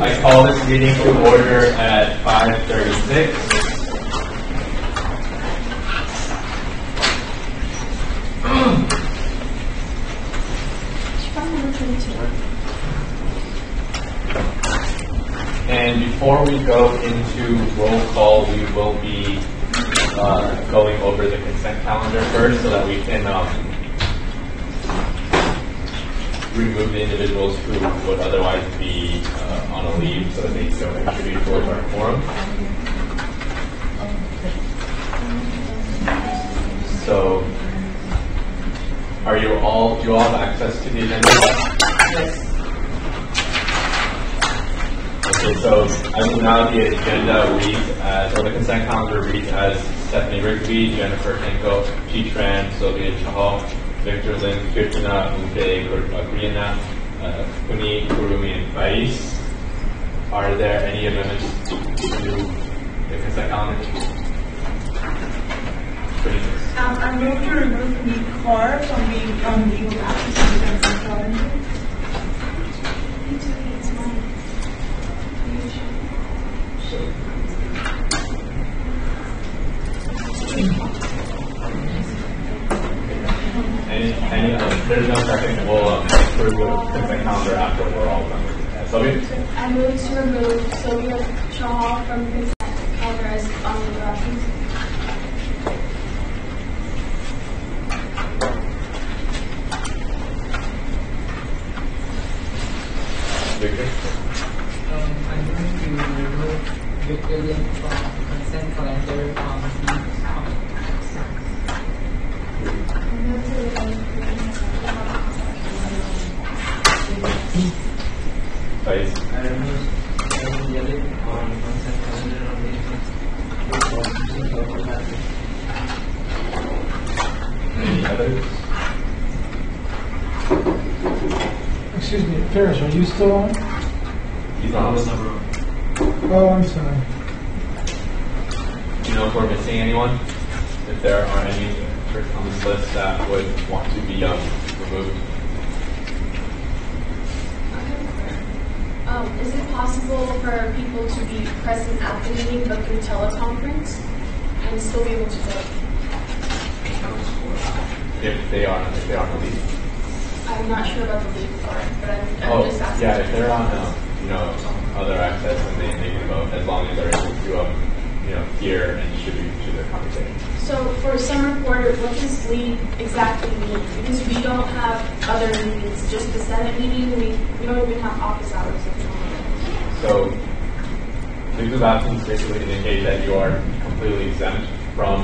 I call this meeting to order at 5:36. And before we go into roll call, we will be going over the consent calendar first so that we can remove the individuals who would otherwise be on a leave so that they don't contribute towards our quorum. So, do you all have access to the agenda? Yes. Okay, so as of now, the agenda reads as, or the consent calendar reads as Stephanie Rigby, Jennifer Kenko, Chi Tran, Sylvia Chahal, Victor Lin, Kirtina, Uday, Kuriana, Kuni, Kurumi, and Faiz. Are there any amendments to the consent calendar? I'm going to remove the car from being on legal absence of the consent calendar. There's no second. We'll approve the consent calendar after we're all done with it. Sylvia? I move to remove Sylvia Chahal from the consent calendar as on the absence. Victor? I'm going to remove Victor Lin from the consent calendar Faiz? I remove Victor Lin on consent calendar Any others? Excuse me, Ferris, are you still on? He's on. Oh, I'm sorry. Do you know if we're missing anyone? If there are any on this list that would want to be removed? Is it possible for people to be present at the meeting but through teleconference and still be able to vote? If they are on the leave. I'm not sure about the leave part, but I'm just asking. Yeah, if they're on other access and they can vote as long as they're able to hear and distribute to their conversation. So for some reporter, what does leave exactly mean? Because we don't have other meetings, just the Senate meeting. We don't even have office hours at the moment. So leave of absence basically indicate that you are completely exempt from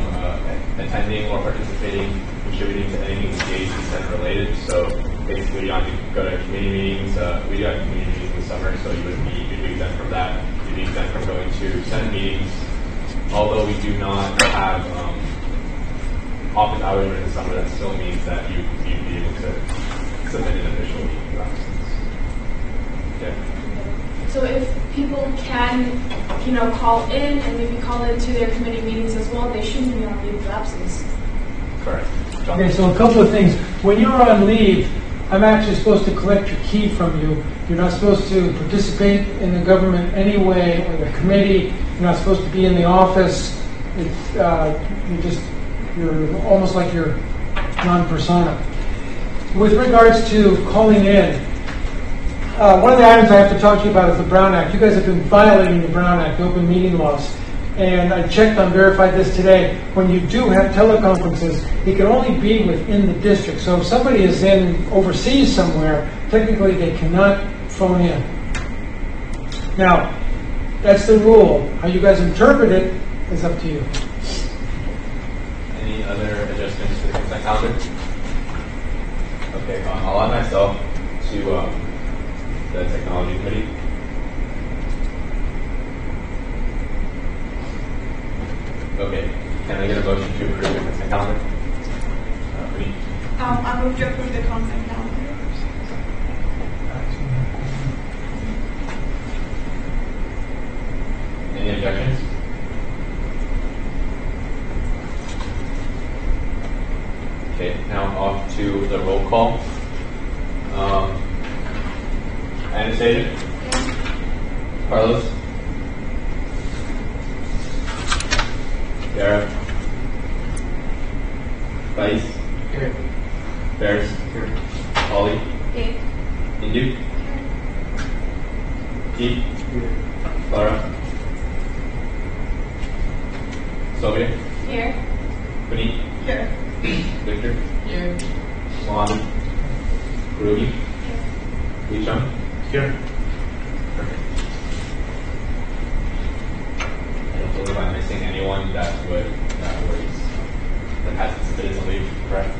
attending or participating, contributing to anything engaged in Senate related. So basically, you have to go to committee meetings. We got committee meetings this summer, so you'd be exempt from that. You'd be exempt from going to Senate meetings. Although we do not have office hours during the summer, that still means that you'd be able to submit an official leave of absence. Yeah. So if people can, call in and maybe call into their committee meetings as well, they shouldn't be on leave of absence. Correct. Okay, so a couple of things. When you're on leave, I'm actually supposed to collect your key from you. You're not supposed to participate in the government anyway, or the committee. You're not supposed to be in the office. You're almost like you're non-persona. With regards to calling in, one of the items I have to talk to you about is the Brown Act. You guys have been violating the Brown Act, open meeting laws. And I checked on verified this today. When you do have teleconferences, it can only be within the district. So if somebody is in overseas somewhere, technically they cannot phone in. Now, that's the rule. How you guys interpret it is up to you. Any other adjustments to the consent calendar? Okay, I'll add myself to the technology committee. Okay, can I get a motion to approve the consent calendar? I move to approve the consent calendar. Any objections? Okay, now off to the roll call. stated? Carlos? Dara? Vice? Here. Bears? Here. Ollie? Okay. Indu? Keith? Here. Laura? Sylvia? Here. Puneet? Here. Victor? Here. Mohammed? Ruby? Lee Chung? Here. Perfect. I don't believe I'm missing anyone that hasn't submitted to leave, correct?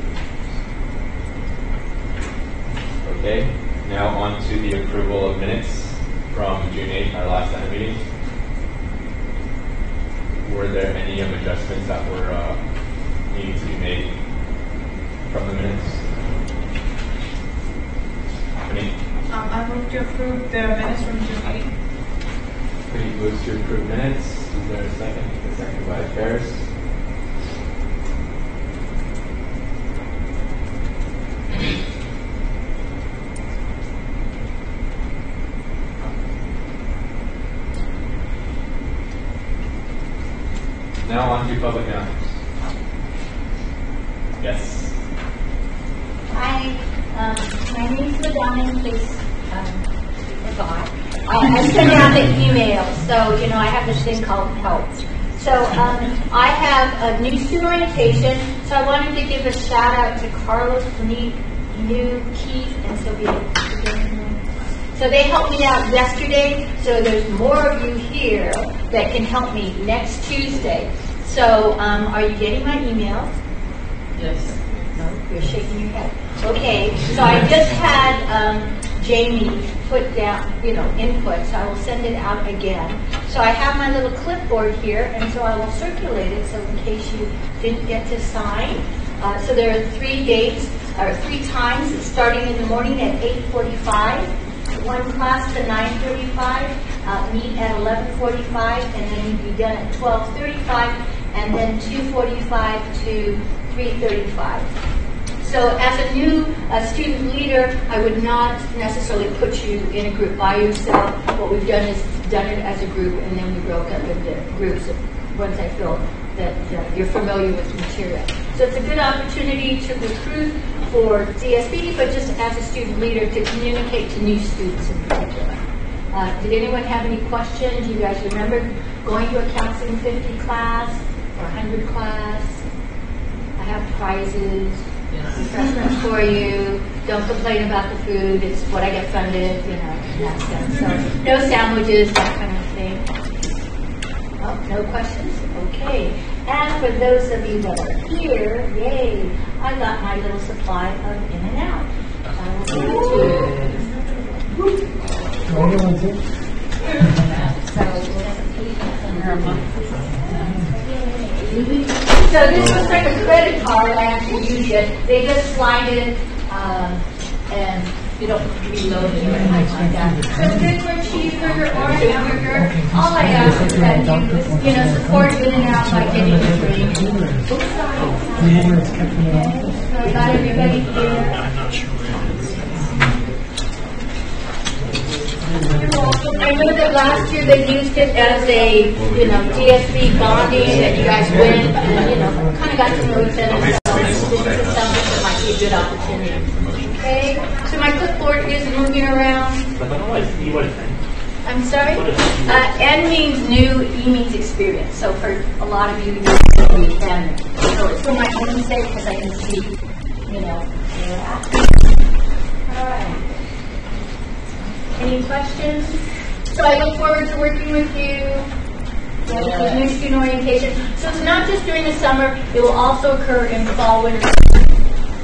Okay, now on to the approval of minutes from June 8th, our last Senate meeting. Were there any adjustments that were needing to be made from the minutes? Any? I move to approve the minutes from June 8th. Pretty moves to approve minutes. Is there a second? A second by Ferris. Now on to public announcements. Yes. Hi, my name is Madonna, in case you forgot. I send out the email, so, I have this thing called help. So I have a new student orientation, so I wanted to give a shout out to Carlos, Puneet, New, Keith, and Sylvia. So they helped me out yesterday, so there's more of you here that can help me next Tuesday. So are you getting my email? Yes. No, you're shaking your head. Okay, so I just had Jamie put down, input, so I will send it out again. So I have my little clipboard here, and so I will circulate it, so in case you didn't get to sign. So there are 3 dates, or 3 times, starting in the morning at 8:45, one class to 9:35, meet at 11:45, and then be done at 12:35, and then 2:45 to 3:35. So as a new student leader, I would not necessarily put you in a group by yourself. What we've done is done it as a group, and then we broke up into groups once I feel that you're familiar with the material. So it's a good opportunity to recruit for DSB, but just as a student leader to communicate to new students in particular. Did anyone have any questions? You guys remember going to a Counseling 50 class or 100 class? I have prizes, refreshments for you. Don't complain about the food. It's what I get funded, in that sense. So no sandwiches, that kind of thing. Oh, no questions? Okay. And for those of you that are here, yay, I got my little supply of In and Out. I will give it to you. So this looks like a credit card. I actually use it. They just slide it, and you don't reload it or anything like that. So good for a cheeseburger or a hamburger. All I ask is that you support In and Out by getting a drink. Oops, sorry. So I got everybody here. I know that last year they used it as a, DSB bonding, that you guys went and, kind of got to know each other. So this is something that might be a good opportunity. Okay, so my clipboard is moving around. I'm sorry? N means new, E means experience. So for a lot of you, it's N. So it's for my own sake because I can see, where we're at. All right. Any questions? So I look forward to working with you. With new student orientation. So it's not just during the summer, it will also occur in fall, winter.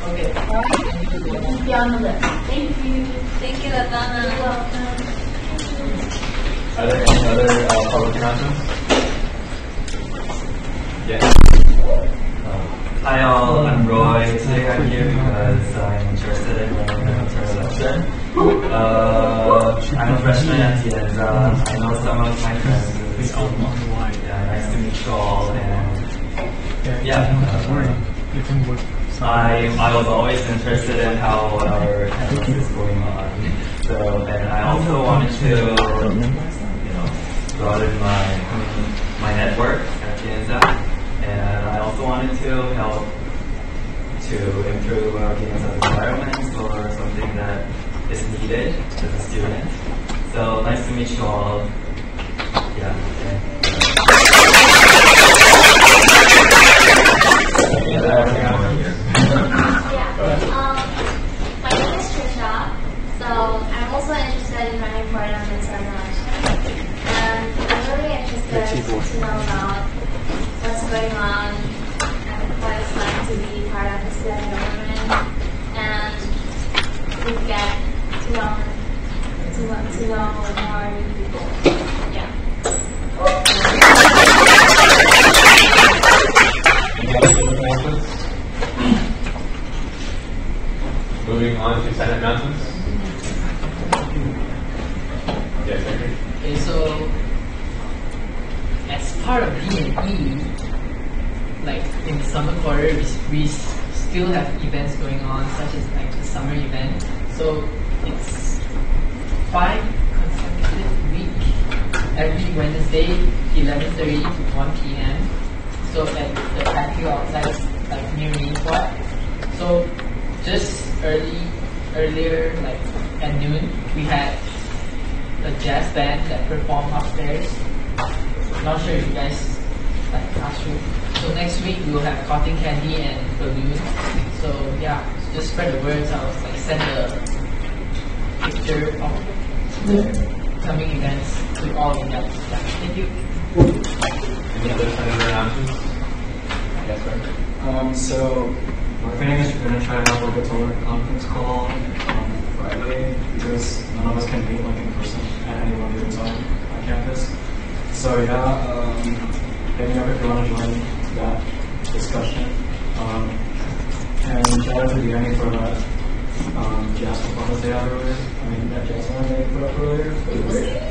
Okay. All right. We'll keep you on the list. Thank you. Thank you, Adana. You're welcome. Are there any other public announcements? Yes. Hi all, I'm Roy. Today I'm here because I'm interested in learning about election. I'm a freshman at Anza. I know some of my friends in the school. Yeah, nice to meet you all. And I was always interested in how our campus is going on. So, and I also wanted to, broaden my network at Anza, and I also wanted to help to improve our Anza environment or something that is needed as a student. So nice to meet you all. Yeah. My name is Trisha. So I'm also interested in running for an Anza election, and I'm really interested to know about what's going on and what it's like to be part of the student government, and to get to know more new people. Yeah. Moving on to Senate announcements. Yes, Henry. Okay, so as part of D&E, like in the summer quarter, we still have events going on, such as like the summer event. So it's 5 consecutive weeks every Wednesday, 11:30 to 1 p.m. So at the patio outside, like near Main Quad. So just earlier, like at noon, we had a jazz band that performed upstairs. Not sure if you guys like classroom. So next week we will have cotton candy and balloons. So yeah, just spread the words. I'll like send a picture of the coming events to all of you guys. Yeah, thank you. Any other senator announcements? Yes, sir. So we're planning to try to have a tour conference call on Friday because none of us can meet like in person at any one given time on campus. So yeah, hit me up if you want to join that discussion. And shout out to Danny for that jazz performance they had earlier. I mean that jazz one they put up earlier. It was great.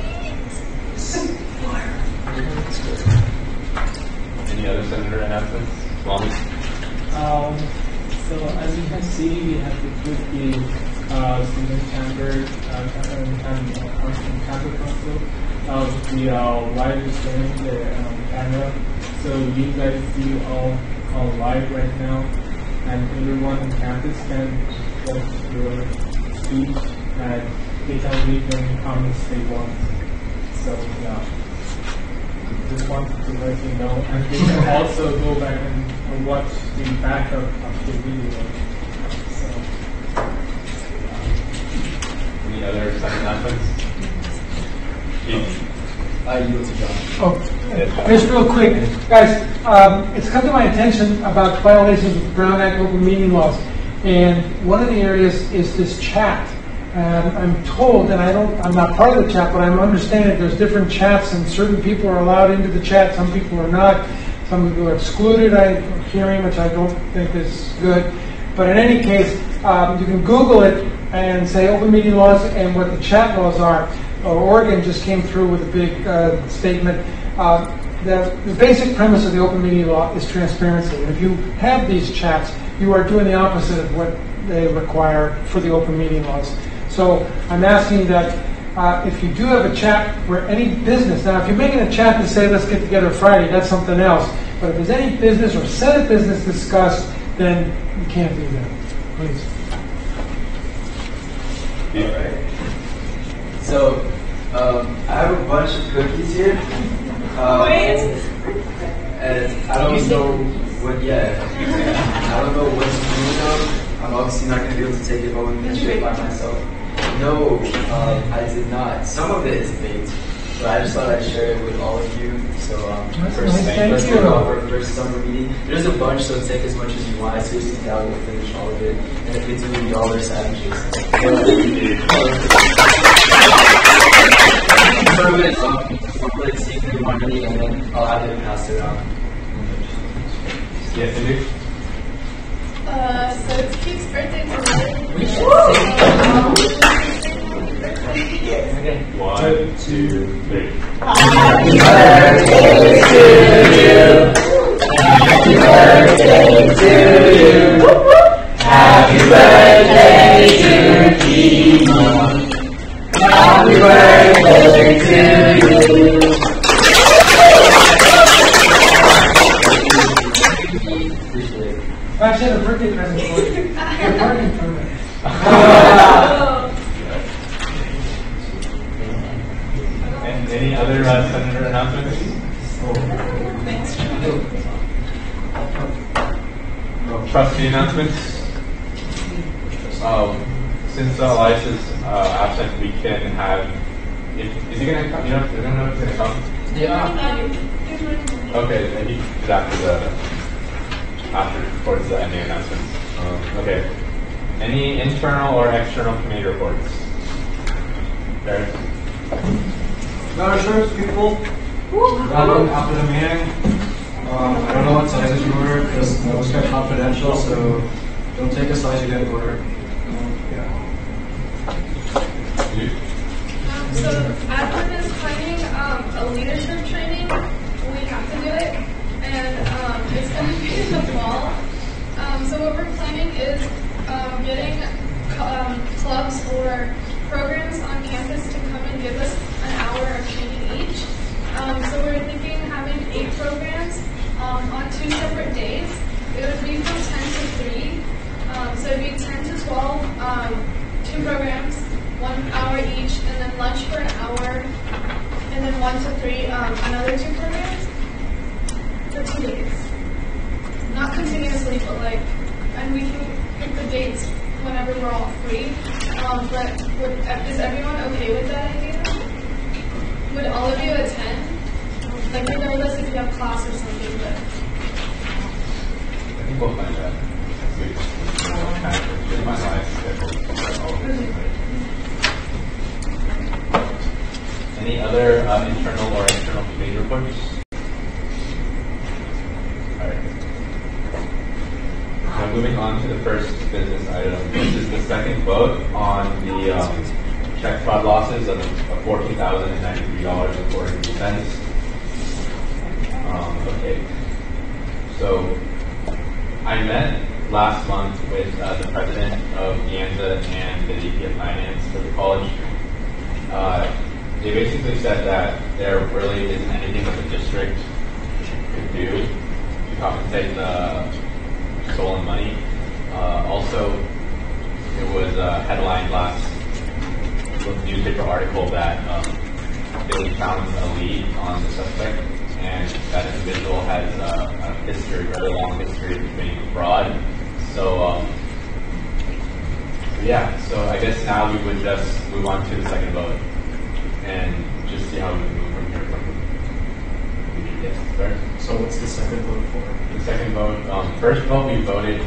Any other senator announcements? Long. So as you can see, we have improved the student chamber and campus council. We are live streaming the camera, so you guys see all live right now, and everyone on campus can watch your speech and they can read any comments they want. So yeah, just wanted to let you know, and they can also go back and watch the backup of the video. So, Any other second announcements? I yield to John. Oh, just real quick, guys, it's come to my attention about violations of the Brown Act open meeting laws, and one of the areas is this chat. I'm told, and I'm not part of the chat, but I'm understanding there's different chats, and certain people are allowed into the chat, some people are not. Some people are excluded, I'm hearing, which I don't think is good. But in any case, you can Google it and say open meeting laws and what the chat laws are. Oregon just came through with a big statement. The basic premise of the open meeting law is transparency. And if you have these chats, you are doing the opposite of what they require for the open meeting laws. So I'm asking that if you do have a chat where any business, now if you're making a chat to say let's get together Friday, that's something else. But if there's any business or set of business discussed, then you can't do that. Please. All right. So, I have a bunch of cookies here. And I don't know what, I don't know what to do with them. I'm obviously not going to be able to take it home and shake by myself. No, I did not. Some of it is baked, but I just thought I'd share it with all of you. So, first summer meeting. There's a bunch, so take as much as you want. I seriously doubt we'll finish all of it. And if we do, y'all are savages. Like secret money, and then I'll have it passed around. Yes, Cindy? So it's Keith's birthday today. We should Okay. 1, 2, 3. Happy birthday to you. Happy birthday to you. other senator announcements? Trustee announcements. Since Elias is absent, we can have. Is he going to come? You don't know if he's going to come? Yeah. Okay, then he did after towards the ending announcements. Okay. Any internal or external committee reports? There. Madam Chair, people, after the meeting, I don't know what sizes you order because that was kept confidential, so don't take a size you didn't order. So after this training, a leadership training, we have to do it, and it's going to be in the fall. So what we're planning is getting clubs or programs on campus to come and give us an hour of training each. So we're thinking having 8 programs on 2 separate days. It would be from 10 to 3. So it'd be 10 to 12, 2 programs, 1 hour each, and then lunch for an hour, and then 1 to 3, another 2 programs for 2 days. Not continuously, but and we can pick the dates whenever we're all free. But is everyone okay with that idea? Would all of you attend? Regardless if you have class or something, but. I think we'll find that. Any other internal or external committee reports? All right. Now moving on to the first business item. This is the second vote on the check fraud losses of $14,093.43. Okay. So I met last month with the president of Anza and the VP of Finance for the college. They basically said that there really isn't anything that the district could do to compensate the stolen money. Also, it was headlined last newspaper article that they found a lead on the suspect, and that individual has a history, very long history of committing fraud. So, yeah, so I guess now we would just move on to the second vote and just see how we can move from here. Yes, sir. So what's the second vote for? The second vote, first vote we voted to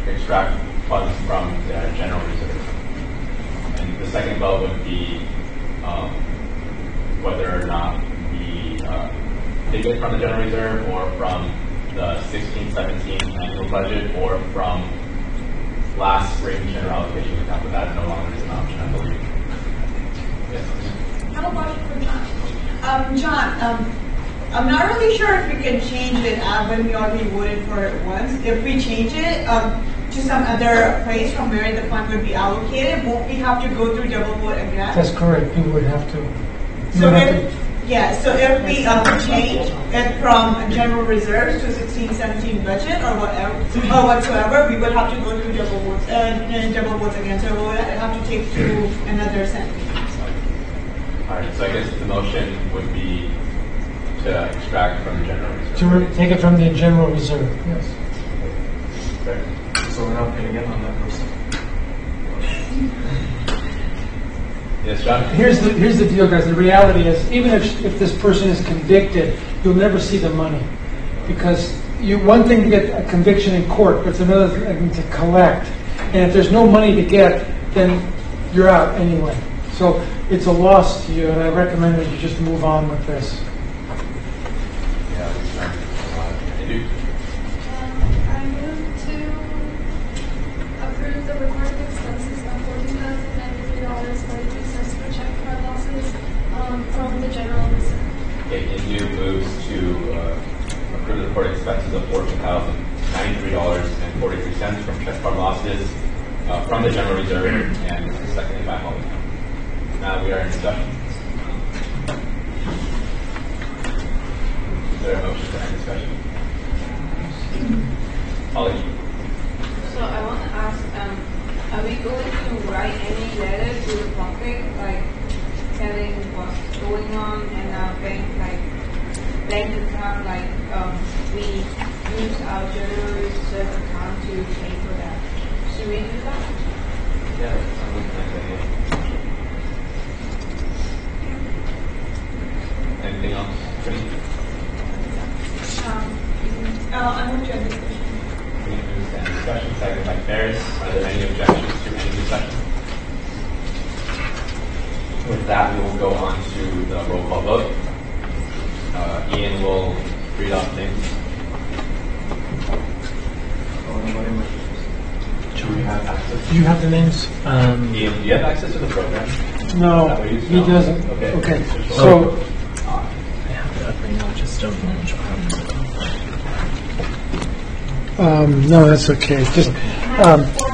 extract funds from the general reserve. And the second vote would be whether or not we take it from the general reserve or from the 16-17 annual budget or from last spring general allocation account, but that no longer is an option, I believe. Yes. I have a question for John. John, I'm not really sure if we can change it when we already voted for it once. If we change it to some other place from where the fund would be allocated, won't we have to go through double vote again? That's correct. You would have to. So if we change it from general reserves to 16-17 budget or whatsoever, we would have to go through double votes again. So we would have to take through another sentence. All right, so I guess the motion would be to extract from the general reserve. To take it from the general reserve, yes. Okay. So we're not paying it on that person. Yes, John? Here's the deal, guys. The reality is, even if this person is convicted, you'll never see the money. Because one thing to get a conviction in court, but it's another thing to collect. And if there's no money to get, then you're out anyway. So it's a loss to you, and I recommend that you just move on with this. Yeah, I move to approve the recorded expenses of $14,093.43 for check fraud losses from the general reserve. Okay, Indu moves to approve the reported expenses of $14,093.43 from check fraud losses from the general reserve, and seconded by Holly. Now we are in discussion. Is there a motion to end discussion? Holly? So I want to ask, are we going to write any letter to the public, like and bank account, we use our general reserve account to pay for that. Should we do that? Yeah, that sounds like a nice idea. Anything else? I'm going to end this question. We can move to discussion, second by Ferris. Are there any objections to any discussion? With that, we will go on to the roll call vote. Ian will read off names. Do we have access? Do you have the names? Ian, do you have access to the program? No, Is that what you he doesn't. Okay. Okay. So, So, I have it up right now, just don't know which one. no, that's okay. Just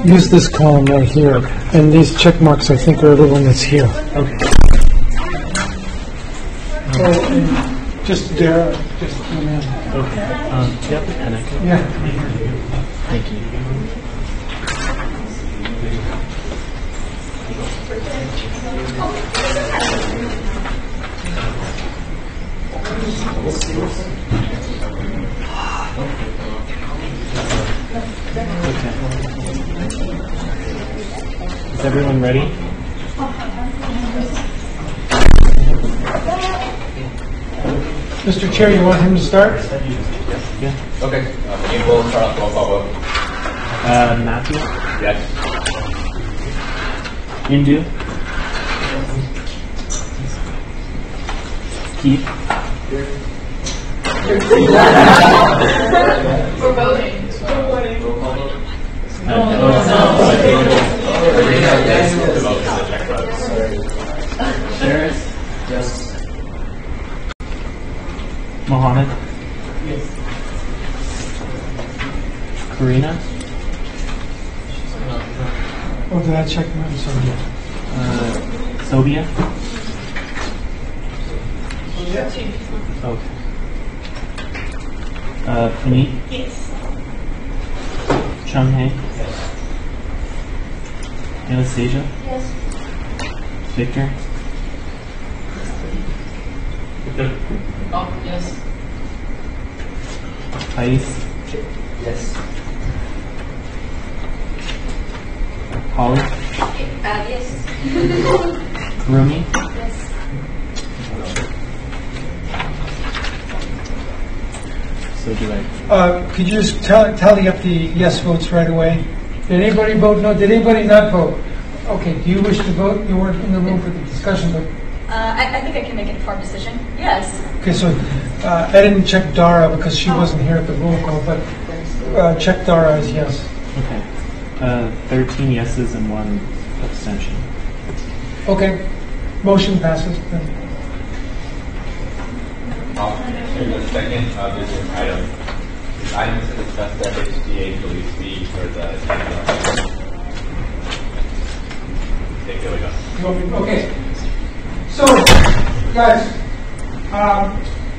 use this column right here. And these check marks, I think, are the one that's here. Okay. Just Dara, just come in. Okay. Yep, and I can. Yeah. Thank you. Is everyone ready? Mr. Chair, you want him to start? Yeah. okay. Ian will start off the roll call vote. Matthew? Yes. Indu? Keith? For voting. Ferris? Yes. Mohammed? Yes. Karina? Oh, did I check my sorry. Sobia? Yes. Okay. Puneet? Yes. Chung Hae? Anastasia? Yes. Victor? Oh, yes. Thais? Yes. Holly? Yes. Rumi? Yes. So do I? Could you just tally up the yes votes right away? Did anybody vote no? Did anybody not vote? Okay, do you wish to vote? You weren't in the room for the discussion, but... I think I can make an informed decision. Yes. Okay, so I didn't check Dara because she wasn't here at the roll call, but check Dara as yes. Okay. 13 yeses and 1 abstention. Okay, motion passes. Here's the second business item. This item is to discuss the HDA police fee for the Take it away, John. Okay. So, guys,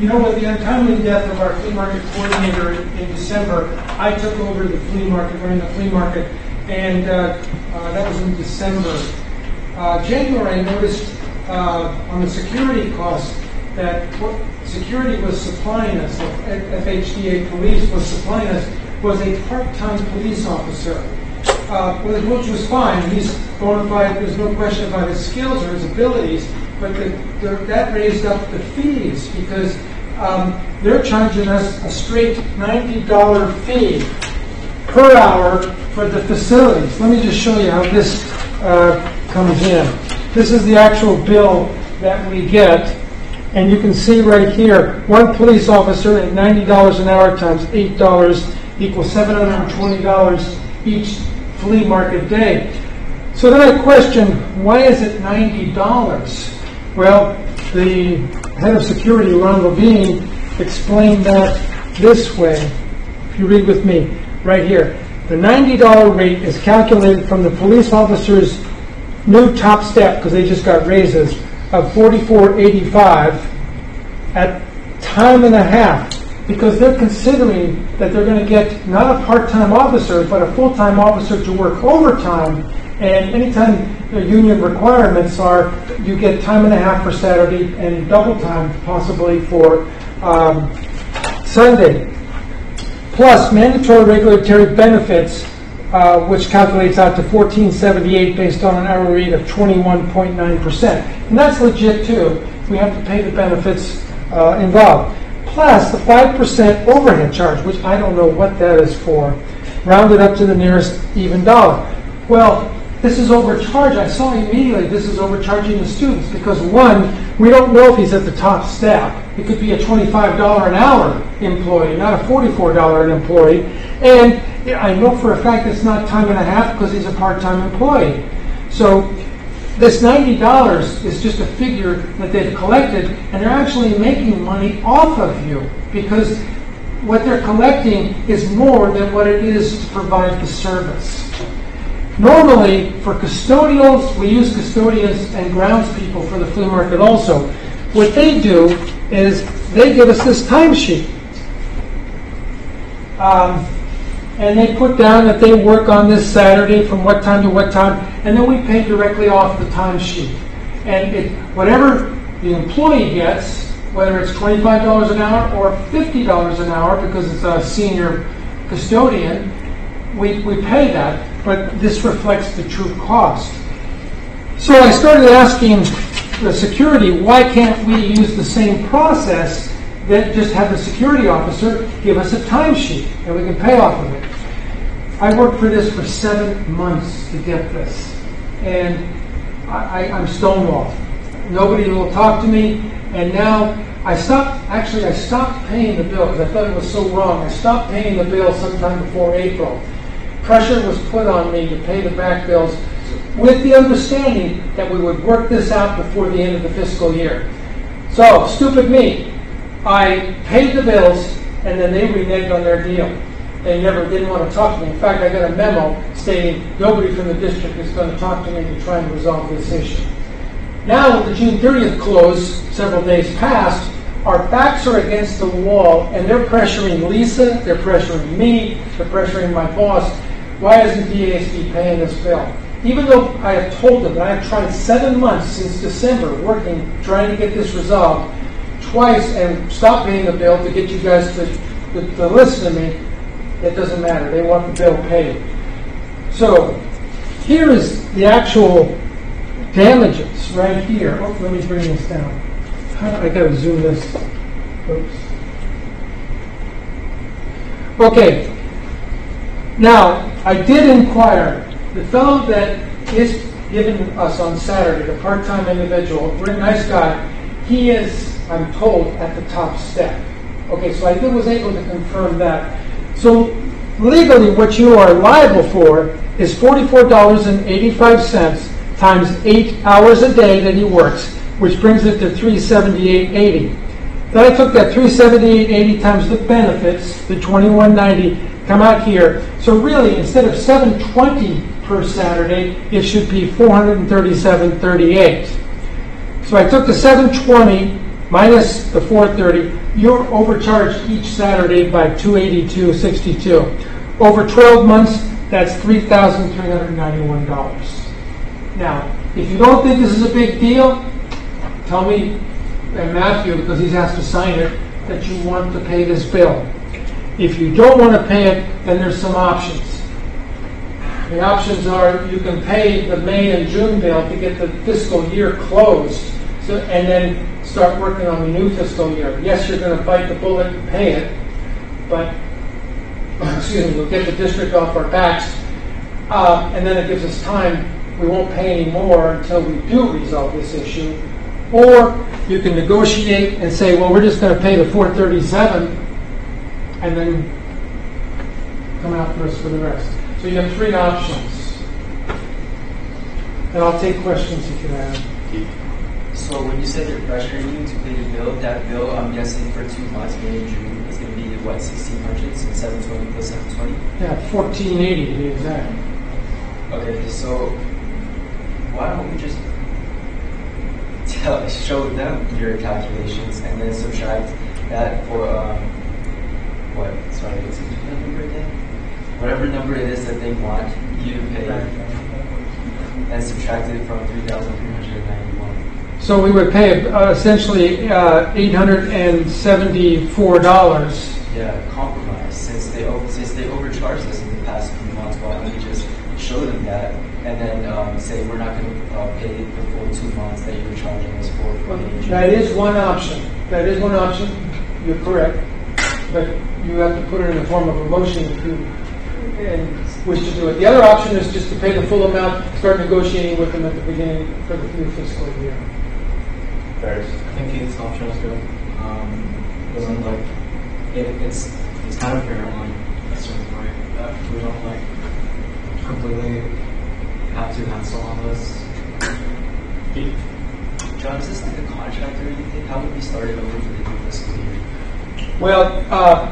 you know, with the untimely death of our flea market coordinator in December, I took over the flea market, running the flea market, and that was in December. January, I noticed on the security costs that what security was supplying us, FHDA police was supplying us, was a part-time police officer. Which was fine. He's bona fide. There's no question about his skills or his abilities. But that raised up the fees because they're charging us a straight $90 fee per hour for the facilities. Let me just show you how this comes in. This is the actual bill that we get. And you can see right here, one police officer at $90 an hour times $8 equals $720 each flea market day. So then I question, why is it $90? Well, the head of security, Ron Levine, explained that this way. If you read with me, right here. The $90 rate is calculated from the police officer's new top step, because they just got raises, of $44.85 at time and a half, because they're considering that they're going to get not a part-time officer, but a full-time officer to work overtime And anytime the union requirements are, you get time and a half for Saturday and double time possibly for Sunday. Plus mandatory regulatory benefits, which calculates out to $14.78 based on an hourly rate of 21.9%. And that's legit too. We have to pay the benefits involved. Plus the 5% overhead charge, which I don't know what that is for, rounded up to the nearest even dollar. Well, this is overcharged. I saw immediately this is overcharging the students because, one, we don't know if he's at the top step. It could be a $25 an hour employee, not a $44 an employee. And I know for a fact it's not time and a half because he's a part-time employee. So this $90 is just a figure that they've collected, and they're actually making money off of you because what they're collecting is more than what it is to provide the service. Normally, for custodials, we use custodians and grounds people for the flea market also. What they do is they give us this timesheet. And they put down that they work on this Saturday from what time to what time, and then we pay directly off the timesheet. And whatever the employee gets, whether it's $25 an hour or $50 an hour because it's a senior custodian, we pay that, but this reflects the true cost. So I started asking the security, why can't we use the same process that just have the security officer give us a timesheet and we can pay off of it? I worked for this for 7 months to get this, and I'm stonewalled. Nobody will talk to me, and now I stopped paying the bill because I thought it was so wrong. I stopped paying the bill sometime before April. Pressure was put on me to pay the back bills with the understanding that we would work this out before the end of the fiscal year. So, stupid me. I paid the bills, and then they reneged on their deal. They didn't want to talk to me. In fact, I got a memo stating nobody from the district is going to talk to me to try and resolve this issue. Now, with the June 30th close, several days past, our backs are against the wall, and they're pressuring Lisa, they're pressuring me, they're pressuring my boss. Why isn't DASD paying this bill? Even though I have told them that I have tried 7 months since December working, trying to get this resolved twice and stop paying the bill to get you guys to listen to me, it doesn't matter. They want the bill paid. So here is the actual damages right here. Oh, let me bring this down. I got to zoom this. Oops. Okay. Now, I did inquire. The fellow that is giving us on Saturday, the part-time individual, very nice guy, he is, I'm told, at the top step. Okay, so I was able to confirm that. So legally, what you are liable for is $44.85 times 8 hours a day that he works, which brings it to $378.80. Then I took that $378.80 times the benefits, the $21.90, come out here. So really, instead of $720 per Saturday, it should be $437.38. So I took the $720 minus the $430. You're overcharged each Saturday by $282.62. Over 12 months, that's $3,391. Now, if you don't think this is a big deal, tell me, and Matthew, because he's asked to sign it, that you want to pay this bill. If you don't want to pay it, then there's some options. The options are you can pay the May and June bill to get the fiscal year closed, and then start working on the new fiscal year. Yes, you're going to bite the bullet and pay it, but we'll get the district off our backs, and then it gives us time. We won't pay any more until we do resolve this issue. Or you can negotiate and say, well, we're just going to pay the $437 and then come after us for the rest. So you have 3 options. And I'll take questions if you have. So when you said you're pressuring you to pay the bill, that bill, I'm guessing for 2 months, May and June, is going to be what, 1,600 and 720 plus 720? Yeah, 1480 to be exact. Okay, so why don't we just show them your calculations and then subtract that for what? Sorry, what's the number again? Whatever number it is that they want you to pay. and subtract it from 3,391. So we would pay essentially $874. Yeah, compromise. Since they overcharged us in the past few months, why don't we just show them that and then say we're not going to pay the full 2 months that you were charging us for the agent? That is one option. That is one option. You're correct. But you have to put it in the form of a motion if you wish to do it. The other option is just to pay the full amount, start negotiating with them at the beginning for the new fiscal year. Ferris? I think Keith's option is good. Doesn't like it's kind of fair on a certain point that we don't like completely have to cancel on this. John, is this like a contract or anything? How would we start it over for the new fiscal year? Well,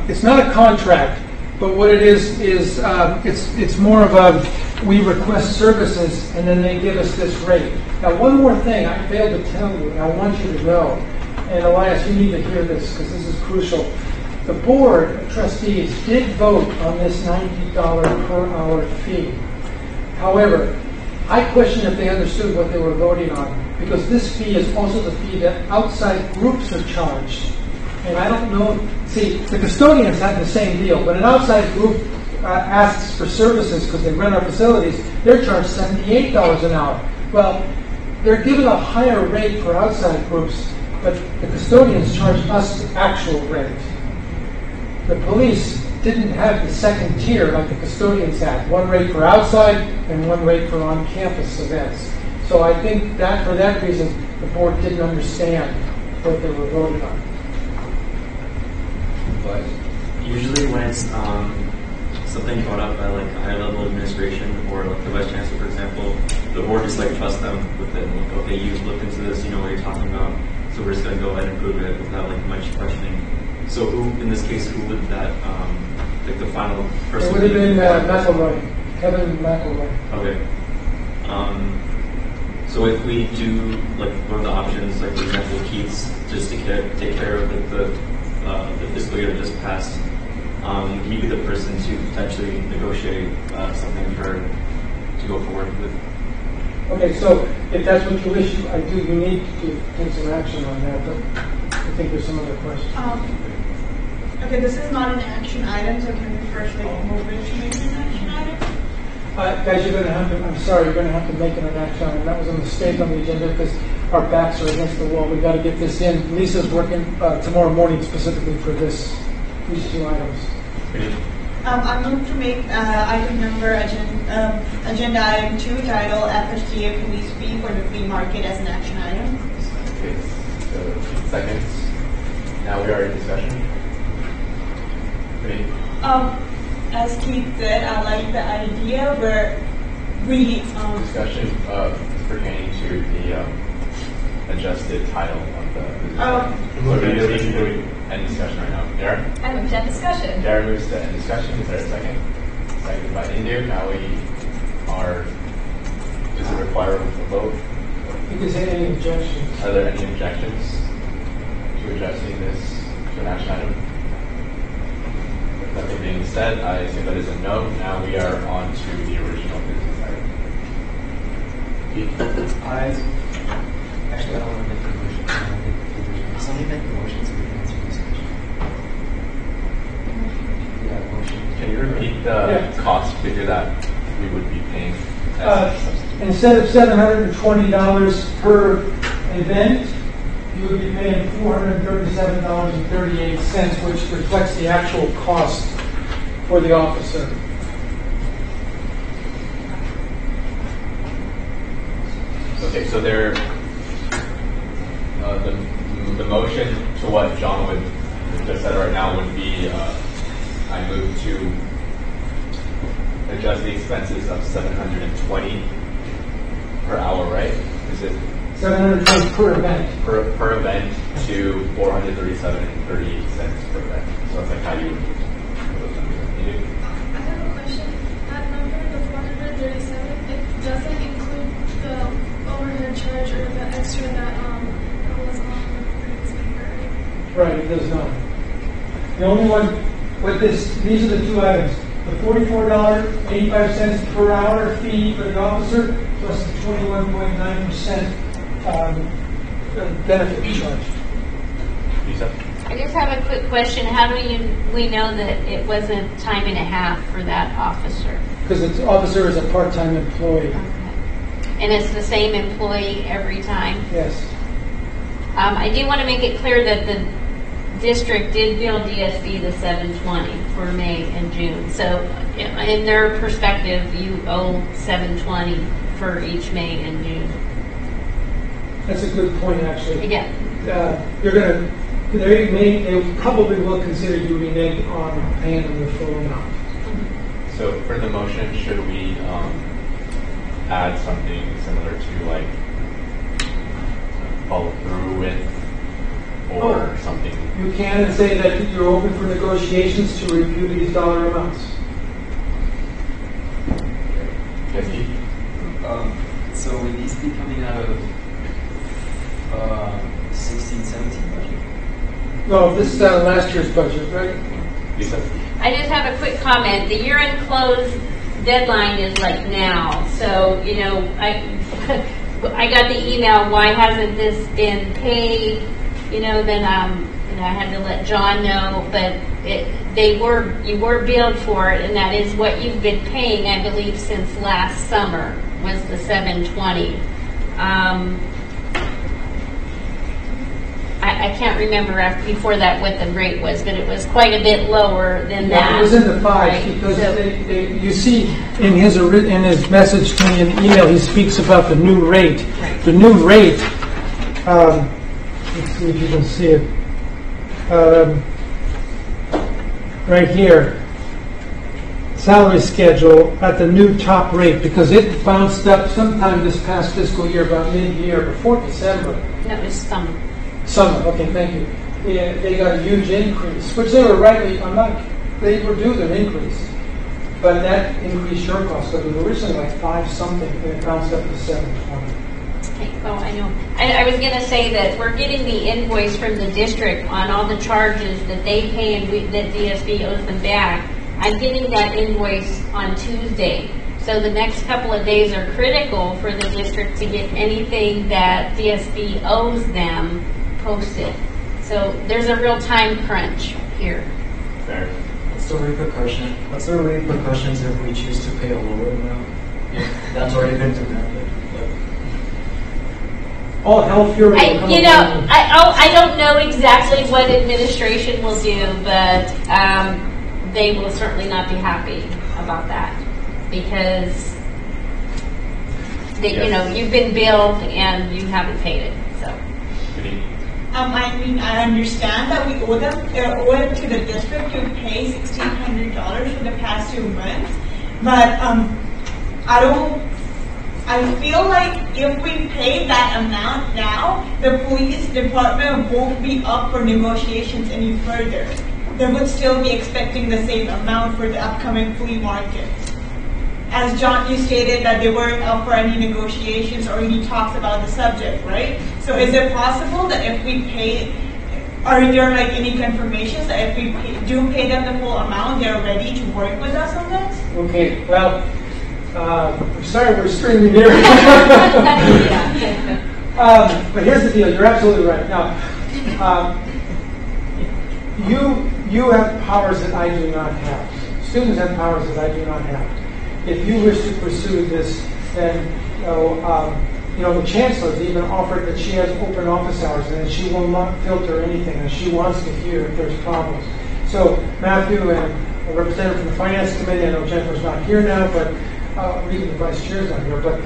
it's not a contract, but what it is it's more of a we request services and then they give us this rate. Now, one more thing I failed to tell you, and I want you to know, and Elias, you need to hear this because this is crucial. The board of trustees did vote on this $90 per hour fee. However, I question if they understood what they were voting on, because this fee is also the fee that outside groups are charged. And I don't know, see, the custodians have the same deal, but an outside group asks for services because they rent our facilities, they're charged $78 an hour. Well, they're given a higher rate for outside groups, but the custodians charge us the actual rate. The police didn't have the second tier like the custodians had, one rate for outside and one rate for on-campus events. So I think that for that reason, the board didn't understand what they were voting on. But usually when it's something brought up by like higher level administration or like the vice chancellor, for example, the board just like trusts them with it. Like, okay, you've looked into this, you know what you're talking about, so we're just going to go ahead and prove it without like much questioning. So who, in this case, who would that, like the final person? It would have been McElroy, Kevin McElroy. Okay. So if we do like one of the options, like for example, Keith's, just to take care of like the fiscal year that just passed, would he be the person to potentially negotiate something for to go forward with? Okay, so if that's what you wish, you need to take some action on that, but I think there's some other questions. Okay, this is not an action item, so can we first move it to make it an action item? Guys, you're going to have to, I'm sorry, you're going to have to make it an action item. That was a mistake on the agenda because our backs are against the wall. We've got to get this in. Lisa's working tomorrow morning specifically for these two items. I move to make item number agenda item 2 title FSTA police fee for the flea market as an action item. Okay, so 2 seconds. Now we are in discussion. Ready? As Keith said, I like the idea where we discussion pertaining to the adjusted title of the. So we're doing end discussion right now. Darren? I moved to end discussion. Darren moves to end discussion. Is there a second? Seconded by Indu. Now we are. Does it require a vote? You can say any objections. Are there any objections to adjusting this to an action item? Nothing being said, I assume that is a no. Now we are on to the original business item. Actually, I don't want to make the motion. I want to make the motion. Somebody make the motion so we can answer this question. Yeah, motion. Can you repeat the cost figure that we would be paying? Instead of $720 per event, you would be paying $437.38, which reflects the actual cost for the officer. Okay, so there, the motion to what John would just said right now would be, I move to adjust the expenses of $720 per hour, right? Is it? $720 per event. Per event to $437.38 per event. So that's like how you would put those numbers. I have a question. That number, the 437, it doesn't include the overhead charge or the extra that was on the previous paper. Right, it does not. The only one, these are the two items. the $44.85 per hour fee for the officer plus the 21.9% benefit charge. Lisa? I just have a quick question. How do we know that it wasn't time and a half for that officer? Because the officer is a part-time employee. Okay. And it's the same employee every time? Yes. I do want to make it clear that the district did bill DSB the $720 for May and June. So in their perspective, you owe $720 for each May and June. That's a good point, actually. Yeah. They probably will consider you reneged on paying them the full amount. So for the motion, should we add something similar to like follow through with or something? You can say that you're open for negotiations to review these dollar amounts. Yes, Keith? So would these be coming out of 16-17 budget? No, this is out of last year's budget, right? Lisa? I just have a quick comment. The year-end close deadline is like now. So, I got the email, why hasn't this been paid? Then I had to let John know, but you were billed for it, and that is what you've been paying, I believe, since last summer was the $720. I can't remember before that what the rate was, but it was quite a bit lower than that. It was in the fives, right? because you see in his message to me in the email, he speaks about the new rate. Right. The new rate, let's see if you can see it, right here, salary schedule at the new top rate, because it bounced up sometime this past fiscal year, about mid-year, before December. That was some. Summer, okay, thank you. Yeah, they got a huge increase, which they were rightly, they were due an increase. But that increased your cost, so it was originally like 5 something, and it bounced up to 720. Oh, I know. I was going to say that we're getting the invoice from the district on all the charges that they pay and that DSB owes them back. I'm getting that invoice on Tuesday. So the next couple of days are critical for the district to get anything that DSB owes them posted. So there's a real time crunch here. Fair. What's the repercussions if we choose to pay a lower amount? That's already been demanded. All hell fury. I don't know exactly what administration will do, but they will certainly not be happy about that because you've been billed and you haven't paid it. So. I understand that we owe it to the district to pay $1,600 for the past 2 months, but I feel like if we pay that amount now, the police department won't be up for negotiations any further. They would still be expecting the same amount for the upcoming flea market. As John, you stated that they weren't up for any negotiations or any talks about the subject, right? So is it possible that if we pay, are there like any confirmations that if we do pay them the full amount, they're ready to work with us on this? Okay, well, I'm sorry we're stringing here. But here's the deal, you're absolutely right. Now, you have powers that I do not have. Students have powers that I do not have. If you wish to pursue this, then the chancellor's even offered that she has open office hours and that she will not filter anything, and she wants to hear if there's problems. So Matthew and a representative from the finance committee, I know Jennifer's not here now, but even the vice chair's not here, but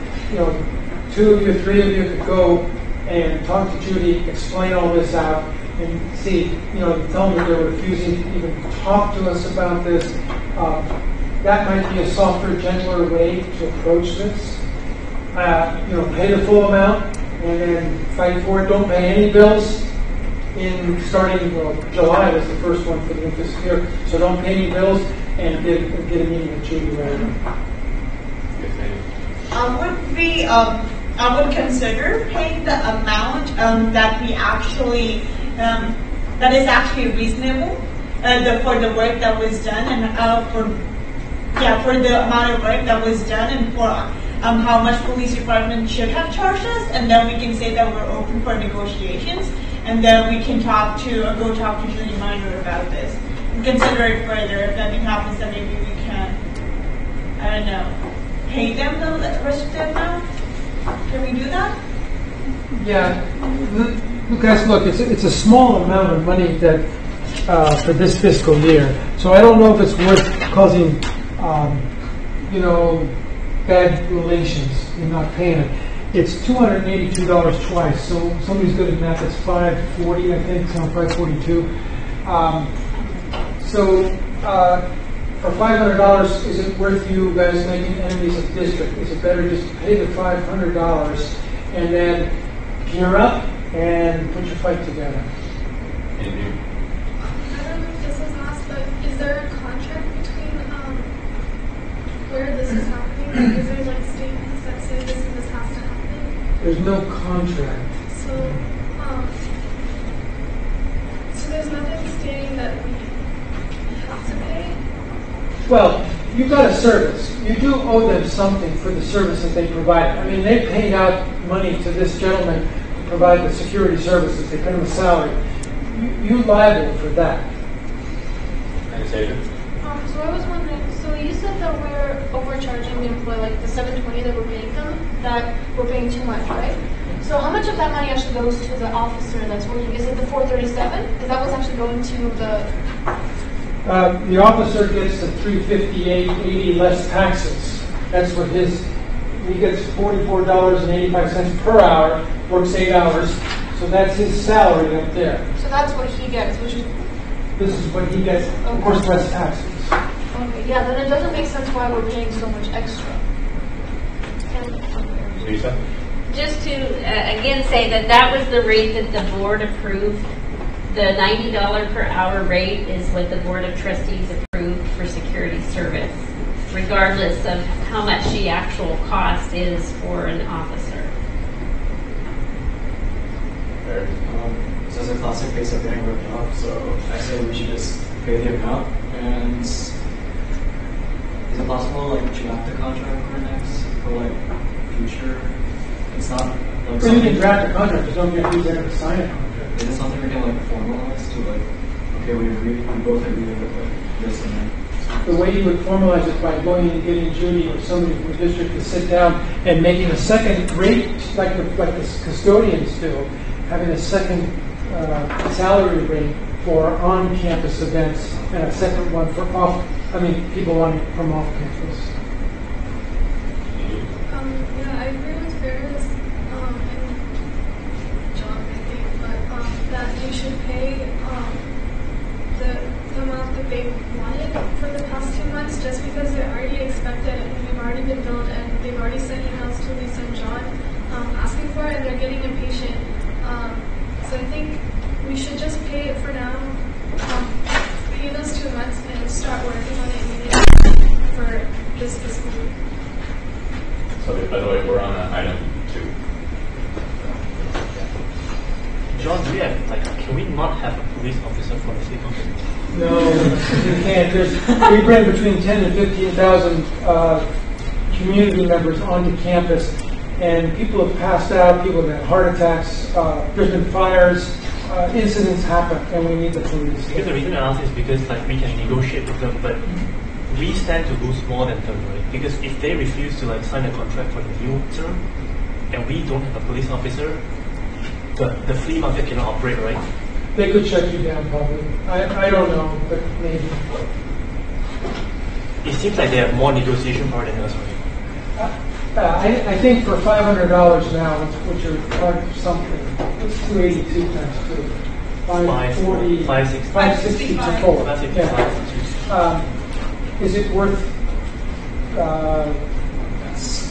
2 of you, 3 of you could go and talk to Judy, explain all this out, and see, tell them that they're refusing to even talk to us about this. That might be a softer, gentler way to approach this. Pay the full amount and then fight for it. Don't pay any bills starting July was the first one for the fiscal year. So don't pay any bills and get a meeting with Judy right now. I would consider paying the amount that we actually that is actually reasonable for the work that was done and yeah, for the amount of work that was done and for how much police department should have charged us, and then we can say that we're open for negotiations, and then we can go talk to Judy Minor about this and consider it further. If nothing happens, then maybe we can, I don't know, pay them the rest of the amount. Can we do that? Yeah, guys, look, it's a small amount of money that for this fiscal year, so I don't know if it's worth causing, bad relations in not paying it. It's $282 twice, so somebody's good at math. It's $540, I think, so $542. For $500, is it worth you guys making enemies of the district? Is it better just to pay the $500 and then gear up and put your fight together? I don't know if this was asked, but is there a contract between where this is happening? Is there like statements that say this has to happen? There's no contract. So there's nothing stating that we have to pay? Well, you've got a service. You do owe them something for the service that they provide. I mean, they paid out money to this gentleman to provide the security services. They pay him a salary. You're liable for that. Anastasia? So I was wondering, so you said that we're overcharging the employee, like the $720 that we're paying them, that we're paying too much, right? So how much of that money actually goes to the officer that's working? Is it the $437? Because that was actually going to the officer gets the $358.80 less taxes. That's what he gets $44.85 per hour, works 8 hours, so that's his salary up there. So that's what he gets, which is... This is what he gets, of course, less taxes. Okay, yeah, then it doesn't make sense why we're paying so much extra. Lisa? Just to, again, say that was the rate that the board approved. The $90 per hour rate is what the Board of Trustees approved for security service, regardless of how much the actual cost is for an officer. This is a classic case of getting ripped off, so I say we should just pay the amount. And is it possible, like, draft the contract for future? It's not like So you can draft a contract, just don't get who's there to sign it. Is it something we can formalize to okay, we both agree with this and that? The way you would formalize it by going and getting Judy or somebody from the district to sit down and making a second rate, like the custodians do, having a second salary rate for on-campus events and a second one for people wanting from off-campus. Yeah, I agree with Ferris and John, I think, but that you should pay the amount that they wanted for the past 2 months, just because they're already expected and we've already been billed and they've already sent emails to Lisa and John asking for it, and they're getting impatient. So I think we should just pay it for now, pay those 2 months and start working on it immediately for this fiscal year. So, by the way, we're on item 2. John, do we have, can we not have a police officer for the city council? No, you can't. We bring between 10 and 15,000 community members onto campus, and people have passed out, people have had heart attacks, there's been fires, incidents happen, and we need the police. Because the reason I ask is because we can negotiate with them, but we stand to lose more than them, right? Because if they refuse to sign a contract for the new term, and we don't have a police officer, the flea market cannot operate, right? They could shut you down, probably. I don't know, but maybe. It seems like they have more negotiation power than us, right? I think for $500 now, which are part of something, it's 282 times 2. 540, 560 to 4. Yeah. Is it worth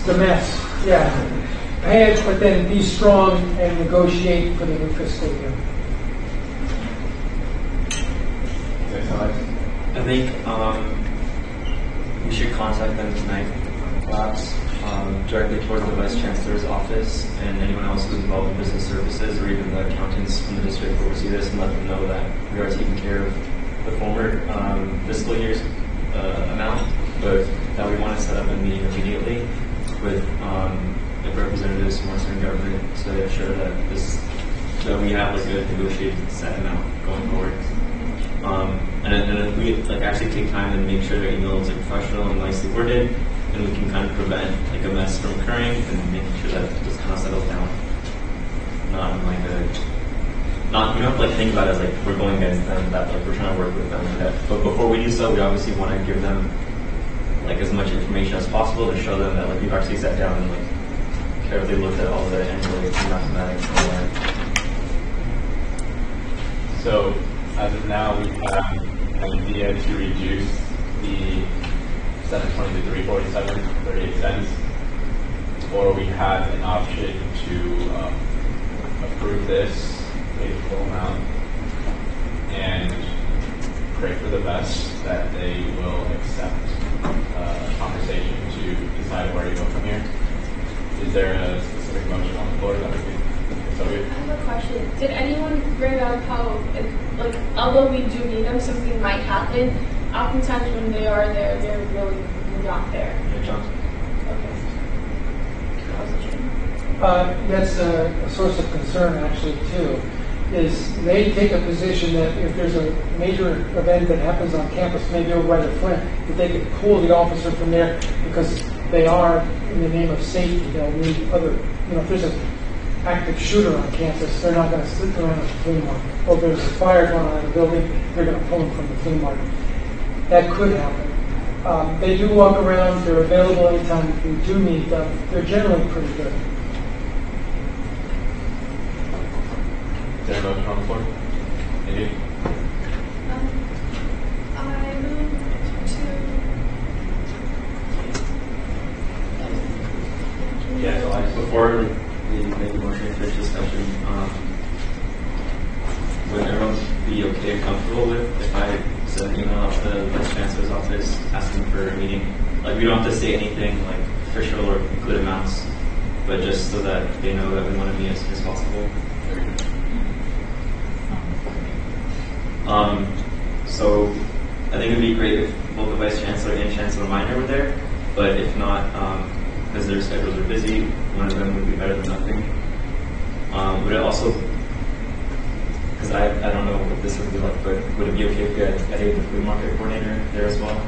the mess? Yeah. Pay it, but then be strong and negotiate for the new fiscal year. I think we should contact them tonight, perhaps directly towards the Vice Chancellor's office and anyone else who's involved in business services, or even the accountants from the district who oversee this, and let them know that we are taking care of the former fiscal year's amount, but that we want to set up a meeting immediately with representatives from Western government to ensure that that we have like a negotiated set amount going forward. And then we like actually take time and make sure their email is like professional and nicely worded, and we can kind of prevent like a mess from occurring and making sure that it just kind of settles down. Not like we don't like think about it as like we're going against them, that like we're trying to work with them like that. But before we do so, we obviously want to give them like as much information as possible to show them that like we've actually sat down and like carefully looked at all the analytics and mathematics and all that. So as of now, we have an idea to reduce the 720 to 347, 38 cents, or we have an option to approve this, pay the full amount, and pray for the best that they will accept a conversation to decide where to go from here. Is there a specific motion on the floor that we can? I have a question. Did anyone bring up how, like, although we do need them, something might happen? Oftentimes when they are there, they're really not there. Yeah, John. Okay. That's a source of concern actually too, is they take a position that if there's a major event that happens on campus, maybe over by the Flint, that they could pull the officer from there because they are, in the name of safety, they'll need other, if there's an active shooter on campus, they're not going to sit around at the flea market. Or if there's a fire going on in the building, they're going to pull them from the flea market. That could happen. They do walk around, they're available anytime we do need them. They're generally pretty good. Is there a motion on the floor? Indeed. I move to. Yeah, so Before we make a motion for discussion, would everyone be okay and comfortable with if I send an email out to the Vice Chancellor's office asking for a meeting? Like, we don't have to say anything like official or include amounts, but just so that they know that we want to meet as soon as possible. So I think it would be great if both the Vice Chancellor and Chancellor Minor were there, but if not, because their schedules are busy, one of them would be better than nothing. Would it also, because I don't know what this would be like, but would it be okay if we had Eddie, the food market coordinator, there as well?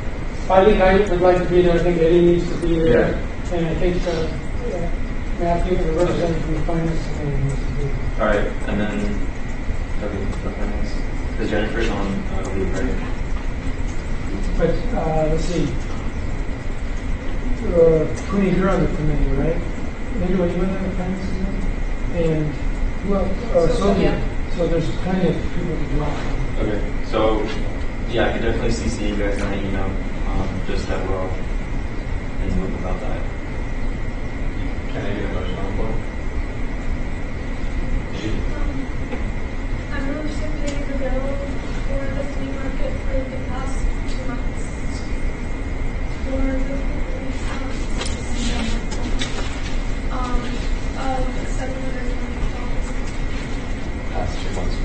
I think I would like to be there. I think Eddie needs to be there. Yeah. And I think Matthew, the representative from the finance committee, needs to be there. All right, and then, okay, the finance. Because Jennifer's on leave, right? But let's see. Queenie, you're on the committee, right? Andrew, are you on the finance committee? And Sylvia. So there's plenty of people to draw from. Okay, so yeah, I could definitely CC you guys on an email, just that we're all in the loop about that. Can I get a motion on the floor? I moved to pay the bill for the flea market for the past 2 months. For the $720. Past 2 months.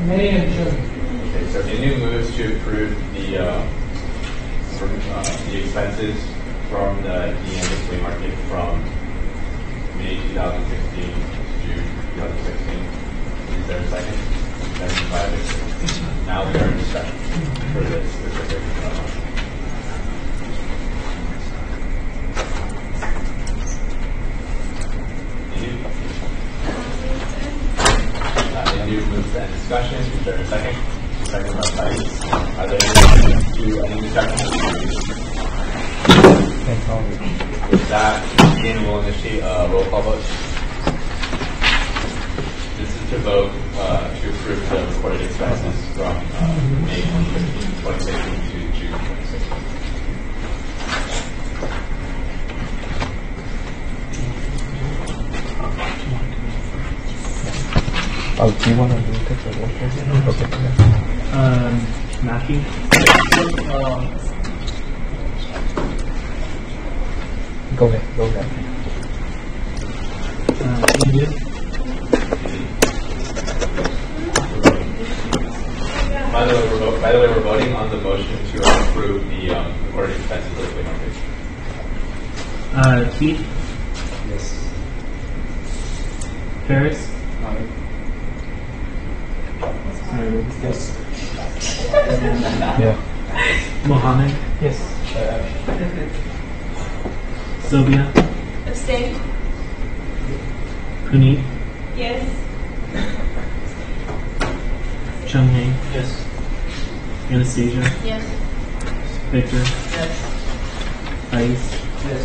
May and June. Okay, so Inu moves to approve the expenses from the Anza flea market from May 2016 to June 2016. Is there a second? Second by Victor. Now we are in discussion for this specific Indu moves to end discussion. Is there a second? Second by Tice. Are there any discussion? With that, Ian will initiate a roll call vote. This is to vote to approve the recorded expenses from May 2016 to June 2016. Oh, do you want to take the roll call? Okay. Matthew? Go ahead. India? By the way, we're voting on the motion to approve the recorded expenses politically motivated. Keith? Yes. Ferris? Yes. Yeah. Mohammed? Yes. Sylvia? Abstain. Puneet? Yes. Chungheng? Yes. Anastasia? Yes. Victor? Yes. Ice? Yes.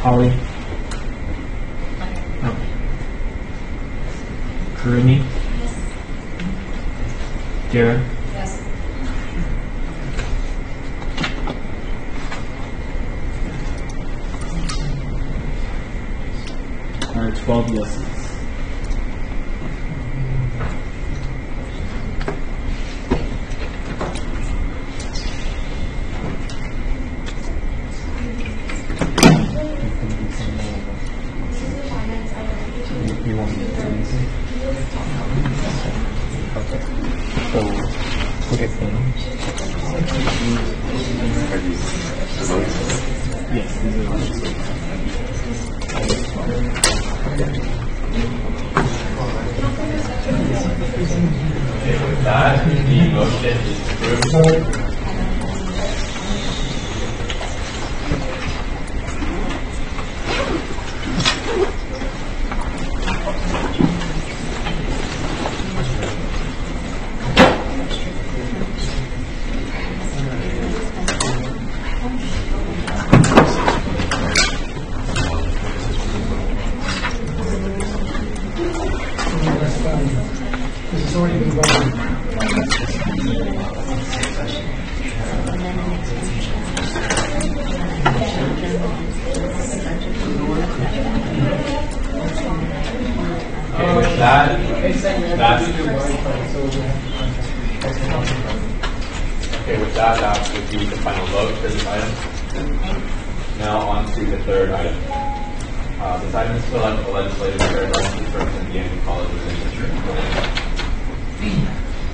Holly? Oh. Karimi? Yes. Dara? Yes. 12 yeses. You want me to do anything? Okay. So, okay. Yes, these are Okay, with that, the motion is approved. This has already been voted. Okay, with that, that would be the final vote for this item. Now on to the third item. This item is to elect a legislative affairs officer to represent the Anza College within the district.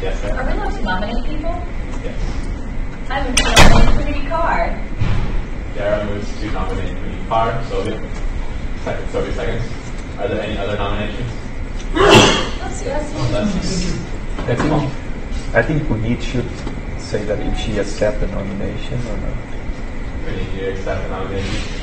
Yes, sir. Are we allowed to nominate people? Yes. I would nominate Committee Carr. Dara moves to nominate Committee Carr. Soviet seconds. Are there any other nominations? I think Puneet should say that if she accepts the nomination or not. We need you to accept the nomination.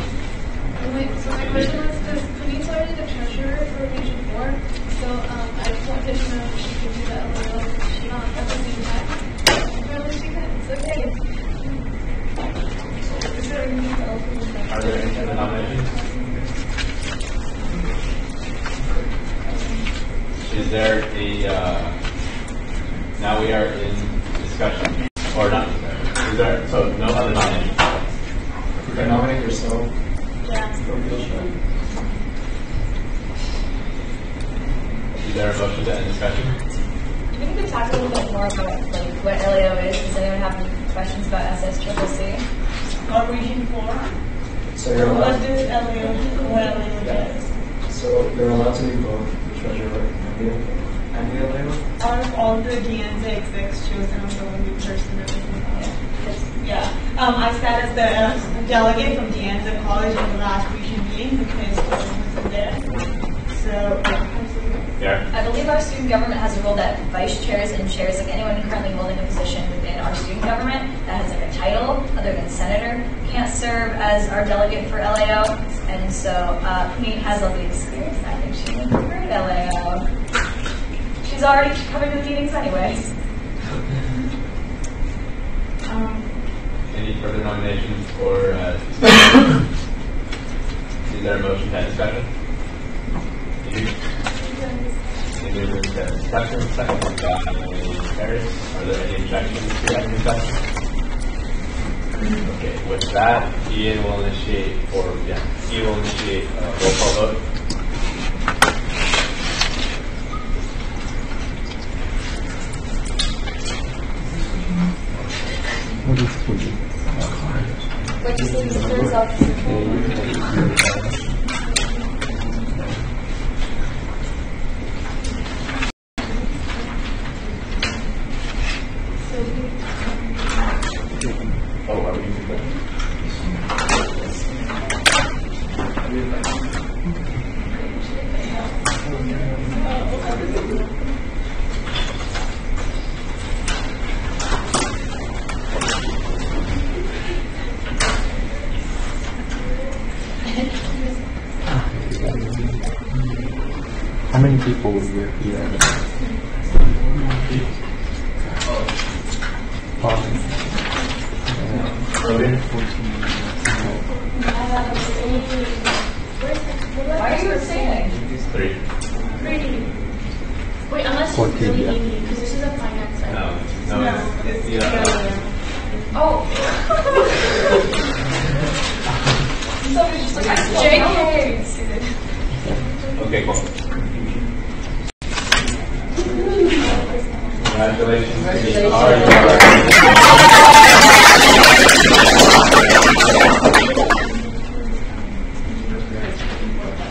So my question was, because Puneet's already the treasurer for Region 4, so I just wanted to know if she can do that at the same time. Apparently she can, it's okay. Is there anything else? Are there any other nominations? Is there a, now we are in discussion, or not? Is there, so no other nominations? You can nominate yourself. Yeah. Is there a motion to end discussion? Do we need to talk a little bit more about like what LAO is? Does anyone have any questions about SSCCC? Or Region 4? So you're What allowed. does LAO does? So you're allowed to be both the treasurer and the LAO. Out of all the DNZ execs chosen, I'm the only person that is Yeah. I sat as the delegate from DNZ College in the last region meeting because I wasn't there. So, Yeah. I believe our student government has a rule that vice chairs and chairs, like anyone currently holding a position within our student government that has like a title other than senator, can't serve as our delegate for LAO. And so Puneet has all the experience. I think she would be great LAO. She's already coming to the meetings anyways. Any further nominations for is there a motion to end discussion? Discussion, second by Harris. Are there any objections to that discussion? Okay, with that, Ian will initiate, Ian will initiate a roll call vote. What is Puneet? Legislative Affairs Officer. How many people were here? Why are you abstaining? 3. 3. Wait, unless you 14, really yeah. need me, because this is a finance side. No, it's the Oh. Somebody's just like, JK. Okay, cool. Congratulations.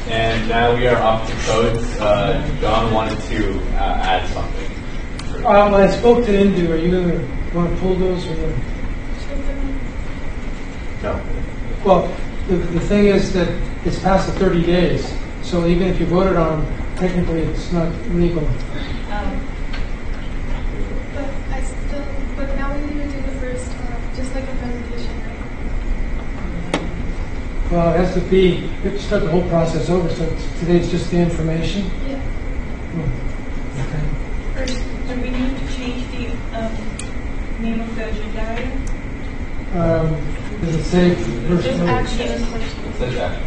And now we are off to codes. John wanted to add something. When I spoke to Indu, are you going to want to pull those? Or No. well, the thing is that it's past the 30 days, so even if you voted on them, technically it's not legal. But now we need to do the first, just like a presentation, right? Well, it has to be, you have to start the whole process over, so today's just the information. Yeah. Okay. First, do we need to change the name of the agenda item? Does it say first Just vote? action. It says action.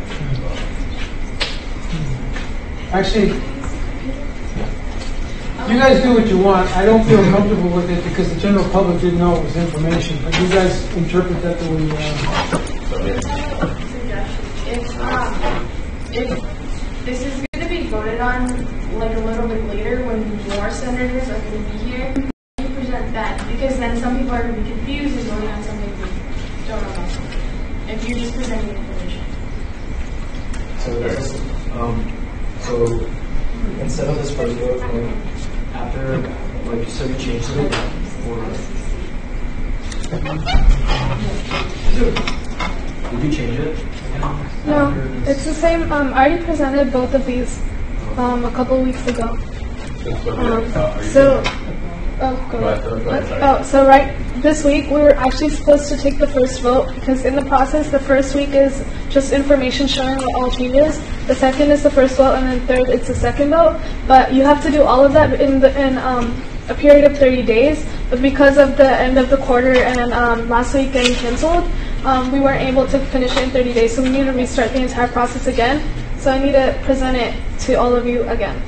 Actually, you guys do what you want. I don't feel comfortable with it because the general public didn't know it was information, but you guys interpret that the way you want. If this is going to be voted on like a little bit later when more senators are going to be here, you present that because then some people are going to be confused and voting on something they don't know about. If you're just presenting information. So instead of this first vote, after, like, so you changed it, or did you change it? No, it's the same. I already presented both of these a couple weeks ago. So right this week we were actually supposed to take the first vote because in the process the first week is just information showing what all changes. The second is the first vote, and then third it's the second vote. But you have to do all of that in a period of 30 days. But because of the end of the quarter and last week getting canceled, we weren't able to finish it in 30 days. So we need to restart the entire process again. So I need to present it to all of you again.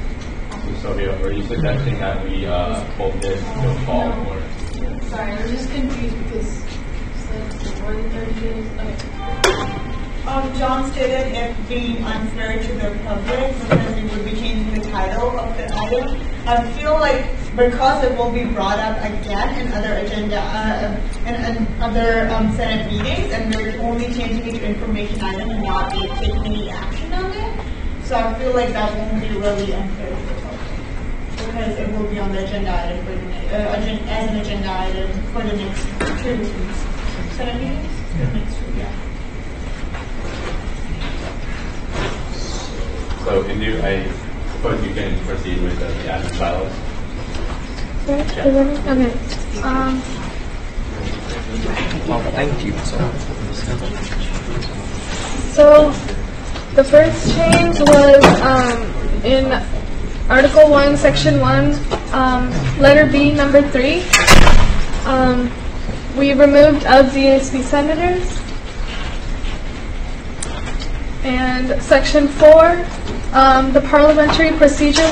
Sylvia, are you suggesting that we hold this till fall? Or? Sorry, I was just confused because it's more than 30 days. Okay. John stated it being unfair to the public because we would be changing the title of the item. I feel like because it will be brought up again in other agenda and other Senate meetings, and we're only changing it to information item and not taking any action on it. So I feel like that won't be really unfair to the public because it will be on the agenda item for the as an agenda item for the next 2 weeks. Senate meetings? Yeah. Next week, yeah. So, Indu, I suppose you can proceed with the admin bylaws. Okay. Thank you. So the first change was in Article 1, Section 1, letter B, number 3. We removed LZSB senators. And Section 4, the parliamentary procedure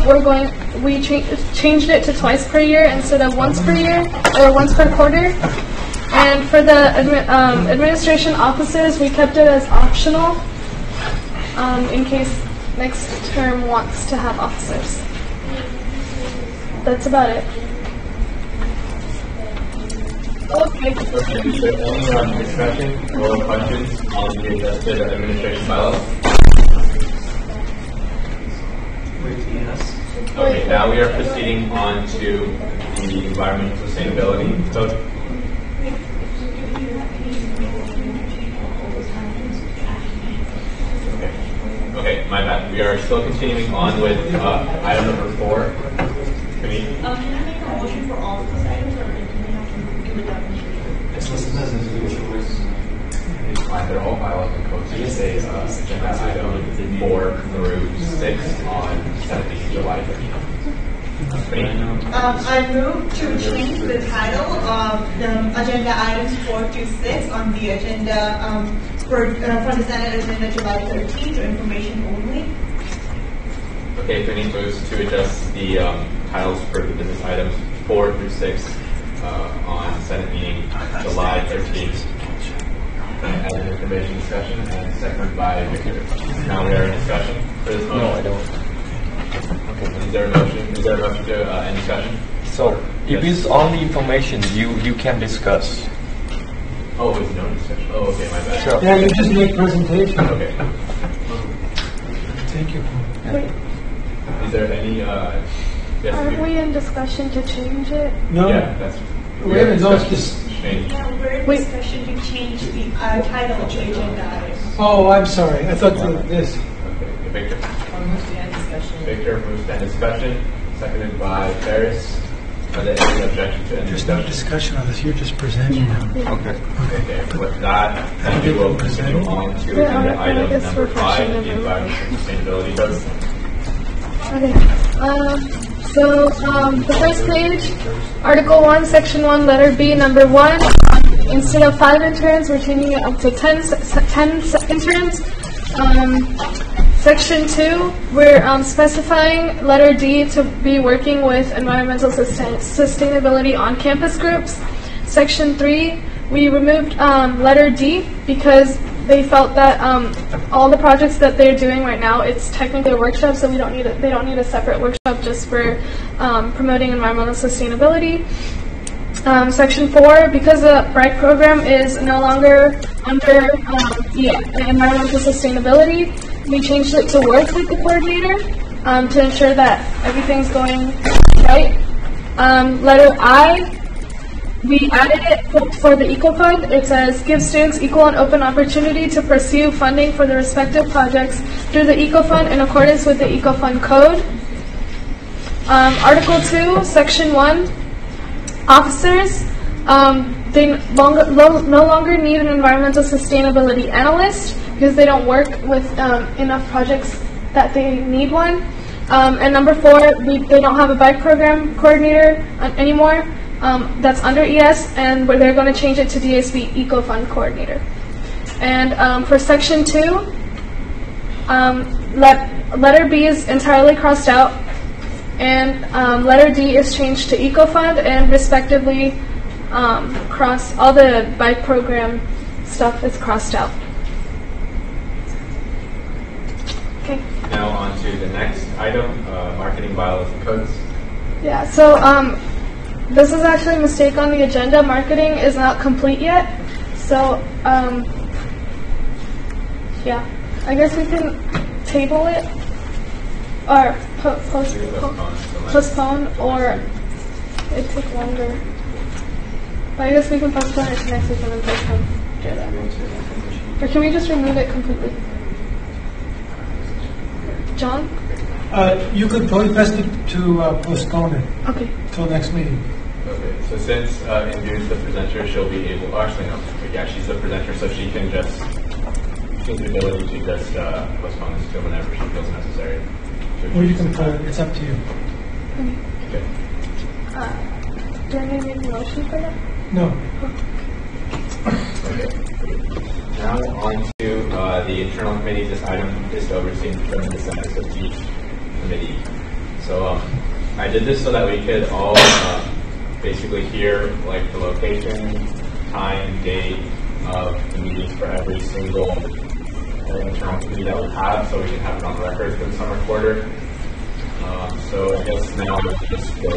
worksheet, we changed it to twice per year instead of once per year or once per quarter. And for the administration officers, we kept it as optional in case next term wants to have officers. That's about it. Okay. Is there any discussion or questions on the adjusted administration bylaws? Yes. Okay, now we are proceeding on to the environmental sustainability code. Okay, my bad. We are still continuing on with item number 4. Can you make a motion for all of these items, or do we have to give it that? It's listed as individuals. It's fine. They're all bylaws and codes. So you say agenda item 4 through 6 on Senate July 13th. I move to change the title of the agenda items 4 to 6 on the agenda for the Senate agenda July 13th to information only. Okay, Vinny moves to adjust the titles for the business items 4 through 6 on Senate meeting July 13th as an information discussion, and seconded by Victor. Now we are in discussion for this motion. No, I don't. Okay. Is there a motion? Is there a motion to end discussion? So, if it's only information, you can discuss. Oh, it's no discussion. Oh, okay, my bad. Sure. Yeah, you just make presentation. Okay. Thank you. Wait, Is there any? Yes, are we in discussion to change it? No. Yeah, that's. We haven't noticed this. Change. Yeah, we're in discussion to change the title of the agenda items. Oh, I'm sorry. I thought this. Okay, Victor. Moves to end discussion. Victor moves to end discussion, seconded by Ferris. Are there any objections to end There's no discussion? discussion on this. You're just presenting now. Okay. Okay, with that, then we will continue on to agenda item number 5, the environmental and sustainability vote. Okay. The first page, Article 1, Section 1, Letter B, Number 1. Instead of 5 interns, we're changing it up to 10 interns. Section 2, we're specifying Letter D to be working with environmental sustainability on campus groups. Section 3, we removed Letter D because they felt that all the projects that they're doing right now, it's technically a workshop, so they don't need a separate workshop just for promoting environmental sustainability. Section 4, because the BRIGHT program is no longer under environmental sustainability, we changed it to work with the coordinator to ensure that everything's going right. Letter I, we added it for the Eco Fund. It says, give students equal and open opportunity to pursue funding for the respective projects through the Eco Fund in accordance with the Eco Fund Code. Article 2, Section 1, officers, they no longer need an environmental sustainability analyst because they don't work with enough projects that they need one. And number 4, they don't have a bike program coordinator anymore. That's under ES, and they're going to change it to DSB Eco Fund Coordinator. And for Section 2, letter B is entirely crossed out, and letter D is changed to Eco Fund, and respectively, all the bike program stuff is crossed out. Okay. Now on to the next item, marketing bylaws and codes. Yeah, so this is actually a mistake on the agenda. Marketing is not complete yet. So, yeah, I guess we can table it or postpone, or it took longer. But I guess we can postpone it to next week and then postpone. Or can we just remove it completely? John? You could probably best to postpone it. Okay. Till next meeting. Okay, so since Indu's the presenter, she'll be able, actually no, yeah, she's the presenter, so she can just, she has the ability to just postpone this to whenever she feels necessary. Or you can pull it, it's up to you. Okay. Do I need to make a motion for that? No. Okay. Now on to the internal committee. This item is to oversee and determine the status of each committee. So I did this so that we could all basically hear like the location, time, date of the meetings for every single internal committee that we have, so we can have it on record for the summer quarter. So I guess now we'll just go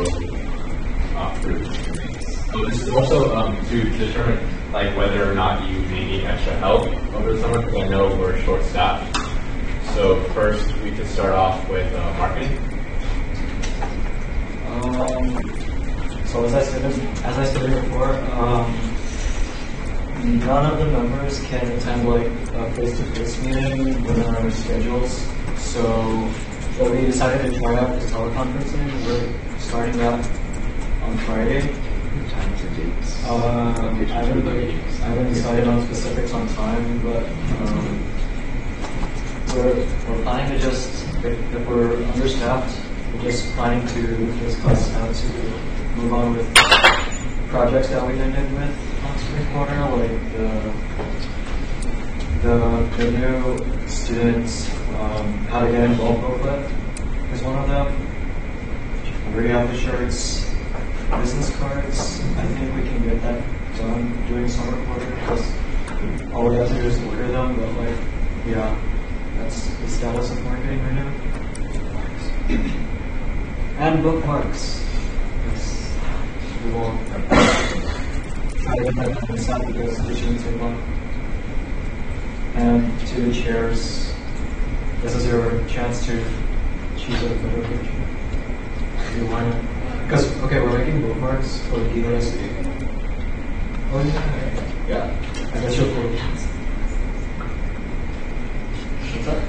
through these committees. So this is also to determine like whether or not you may need extra help over the summer, because I know we're short-staffed. So first, we could start off with marketing. So as I stated before, none of the members can attend like a face-to-face meeting within our schedules. So what we decided to try out is teleconferencing. We're starting that on Friday. Times and dates. I haven't decided on specifics on time, but we're planning to just, if we're understaffed, we're just planning to discuss how to move on with projects that we ended with on spring quarter, like the new students, how to get involved booklet is one of them. We already have the shirts, business cards. I think we can get that done during summer quarter because all we have to do is order them, but like, yeah, that's the status of marketing right now. And bookmarks. Yes, we will try to get that done inside because they shouldn't take long. And to the chairs, this is your chance to choose a better version. If you want to. Because, okay, we're making bookmarks for the university. Oh, yeah. I guess you're cool. What's that?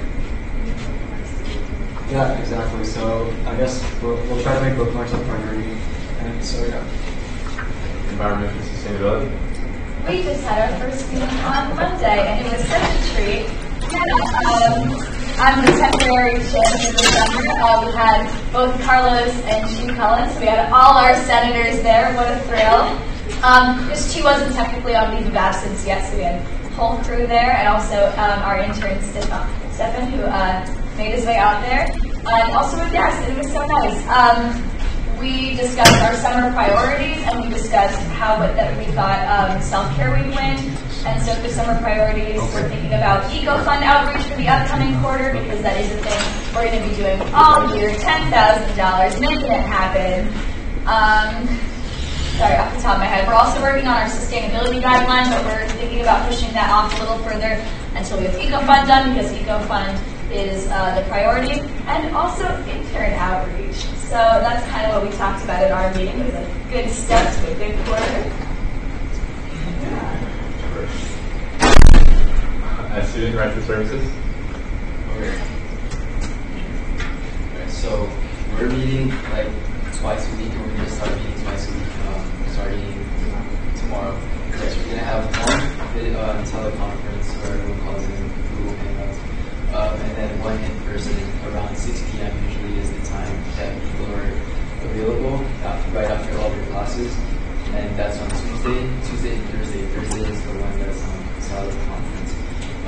Yeah, exactly. So, I guess we'll try to make bookmarks a priority. And so, yeah. Environmental sustainability. We just had our first meeting on Monday, and it was such a treat. I'm the temporary chair for the summer. We had both Carlos and Chief Collins. We had all our senators there. What a thrill. Just she wasn't technically on leave of absence yet, so we had the whole crew there, and also our intern, Stefan, who made his way out there. And also with guests, and it was so nice. We discussed our summer priorities, and we discussed how that we thought self-care week went. And so for summer priorities, we're thinking about eco-fund outreach for the upcoming quarter, because that is a thing we're going to be doing all year, $10,000, making it happen. Sorry, off the top of my head. We're also working on our sustainability guidelines, but we're thinking about pushing that off a little further until we have eco-fund done, because eco-fund is the priority, and also intern outreach. So that's kind of what we talked about at our meeting. It was a good step to a good quarter. Student directed services. Okay, so we're meeting like twice a week, and we're going to start meeting twice a week starting tomorrow. Next, we're going to have one teleconference where everyone calls in Google Hangouts, and then one in person around 6 p.m. usually is the time that people are available right after all their classes, and that's on Tuesday and Thursday. Thursday is the one that's on teleconference.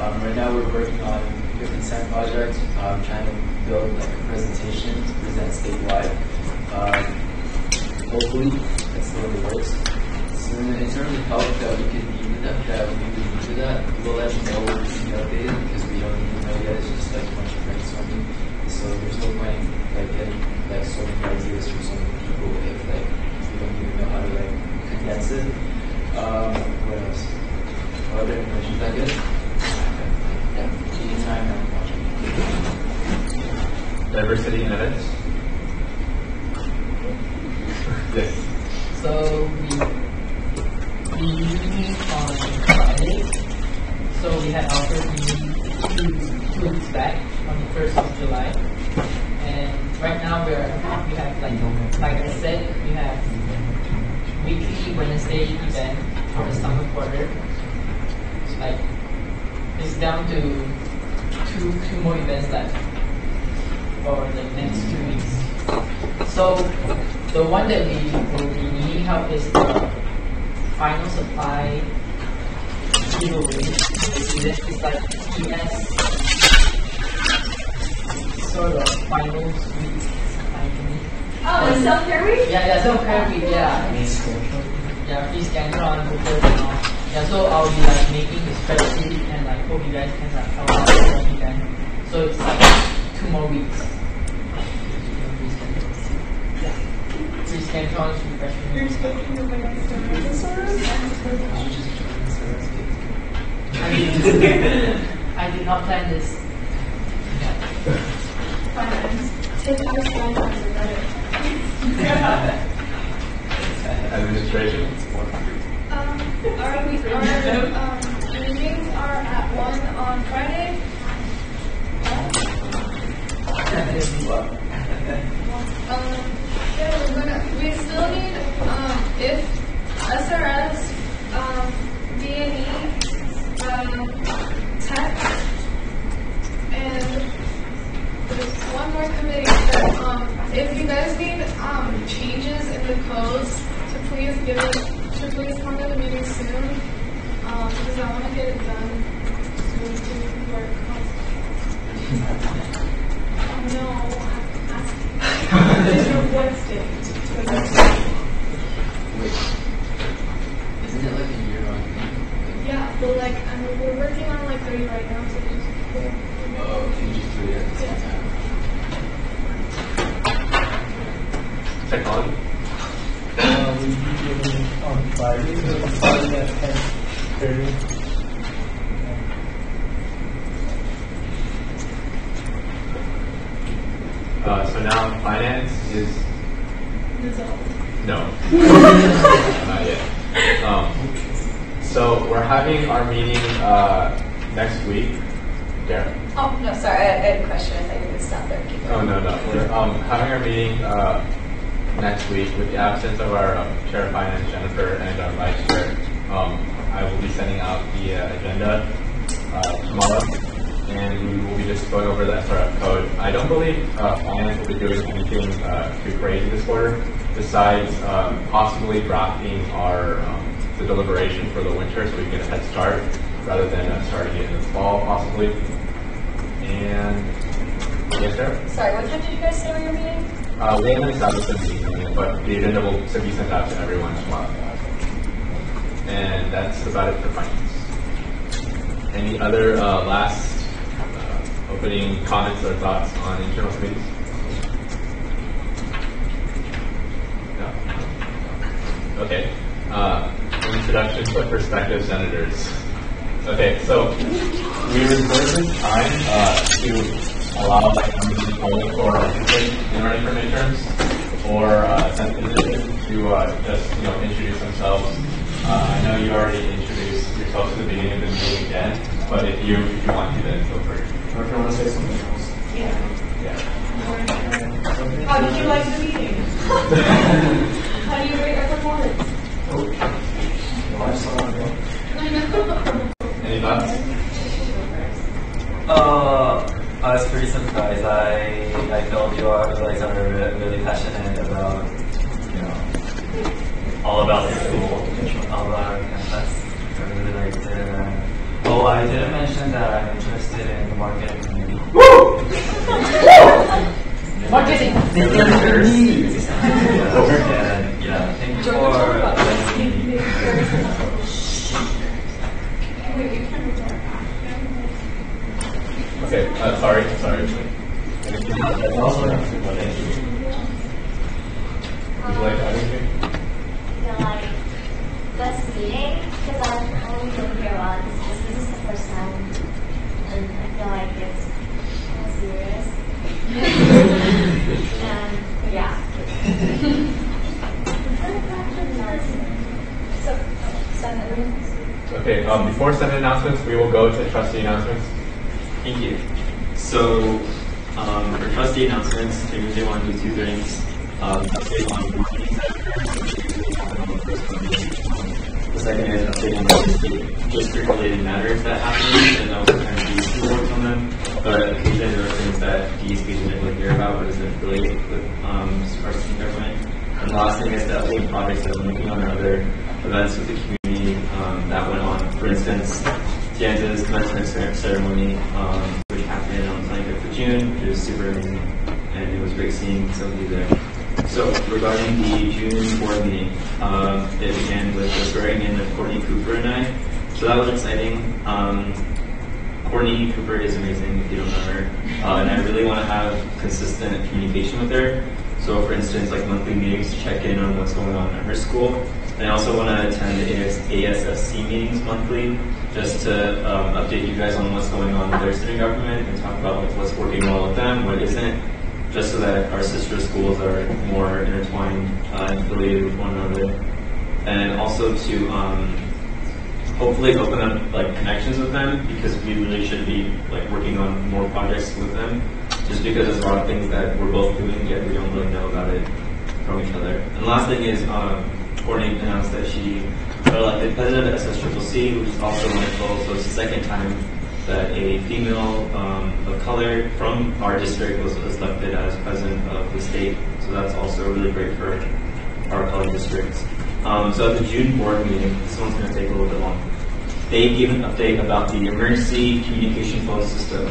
Right now we're working on a consent project, trying to build like a presentation to present statewide. Hopefully, that's still in the works. So in terms of help that we could need with that we would need with that, we'll let you know when we can be updated, because we don't even know yet. It's just like a bunch of brainstorming. So there's no point like getting like so many ideas from so many people if like we don't even know how to like condense it. What else? Other information, is that good? Yeah, anytime I'm watching. Diversity in events. Yes. So we meet on Friday. So we had our first meeting 2 weeks back on the 1st of July. And right now we have like I said, we have weekly Wednesday event for the summer quarter. It's down to two more events left for the next 2 weeks. So the one that we will be needing help is the final supply giveaway. It's like TS sort of final sweet supply giveaway. Oh, the self-care week? Yeah, self-care week, yeah. Yeah, please scan on Google and all. Yeah, so I'll be like making the spreadsheet, and like hope you guys can like help out if you can. So it's like 2 more weeks. Yeah. Please scan on refreshment. You're expecting to bring up the I did not plan this. Finance. Take our scan cards are better. Administration. Our meetings are at 1 on Friday. We still need, if SRS, D&E, tech, and there's one more committee that if you guys need changes in the codes, to please come to the meeting soon, because I want to get it done soon to work. Oh no, Wednesday. Isn't it like a year long? Yeah, but like we're working on like 3 right now, so just Changes to it at the same time. Technology? We meet on Friday, so it's starting at 10:30. So now finance is no, not yet. So we're having our meeting next week. Derek? Oh, no, sorry, I had a question. I thought you were going to stop there. Keep Oh, no. We're having our meeting next week with the absence of our chair of finance, Jennifer, and our vice chair. I will be sending out the agenda tomorrow, and we will be just going over the SRF code. I don't believe finance will be doing anything too crazy this quarter, besides possibly drafting our the deliberation for the winter so we can get a head start, rather than starting it in the fall, possibly. And yes, sir? Sorry, what time did you guys say we were meeting? We haven't established a meeting, but the agenda will be sent out to everyone tomorrow. And that's about it for finance. Any other last opening comments or thoughts on internal committees? No? Okay. Introduction to prospective senators. Okay, so we reserve this time to allow only for interest in running for midterms or Senate position to just introduce themselves. I know you already introduced yourself at the beginning of the meeting again, but if you want to, then feel free. Or if you want to say something else. Yeah. Yeah. How did you like the meeting? How do you rate our performance? I saw it. Any thoughts? I was pretty surprised. I felt you guys are really passionate about, all about the school, all about our campus. I really liked it. Oh, I didn't mention that I'm interested in the marketing community. Marketing! Yeah, thank you for Okay, sorry. Also, thank you. Would you like to add anything? feel like best meeting because I've only been here once. This is the first time, and I feel like it's serious. And yeah. Okay, before Senate announcements, we will go to trustee announcements. Thank you. So, for trustee announcements, I usually want to do 2 things. Update on board meetings that occurred, which usually happen on the first Monday. The second is update on district-related matters that happen, and also kind of DSP reports on them. But occasionally there are things that DSP didn't really hear about, but isn't related with our student government. And the last thing is the updating projects that I'm working on, or other events with the community that went on. For instance, Anza's commencement ceremony, which happened on the 25th of June. It was super amazing, and it was great seeing some of you there. So, regarding the June board meeting, it began with the swearing in of Courtney Cooper and I. So that was exciting. Courtney Cooper is amazing if you don't know her, and I really want to have consistent communication with her. So, for instance, like monthly meetings to check in on what's going on at her school. And I also want to attend the ASSC meetings monthly, just to update you guys on what's going on with their student government and talk about like, what's working well with them, what isn't, just so that our sister schools are more intertwined and affiliated with one another. And also to hopefully open up like connections with them, because we really should be like working on more projects with them, just because there's a lot of things that we're both doing yet we don't really know about it from each other. And the last thing is Courtney announced that she got elected president of SSCCC, which is also wonderful. So it's the second time that a female of color from our district was elected as president of the state. So that's also really great for our college districts. So at the June board meeting, this one's going to take a little bit long. They gave an update about the emergency communication phone system,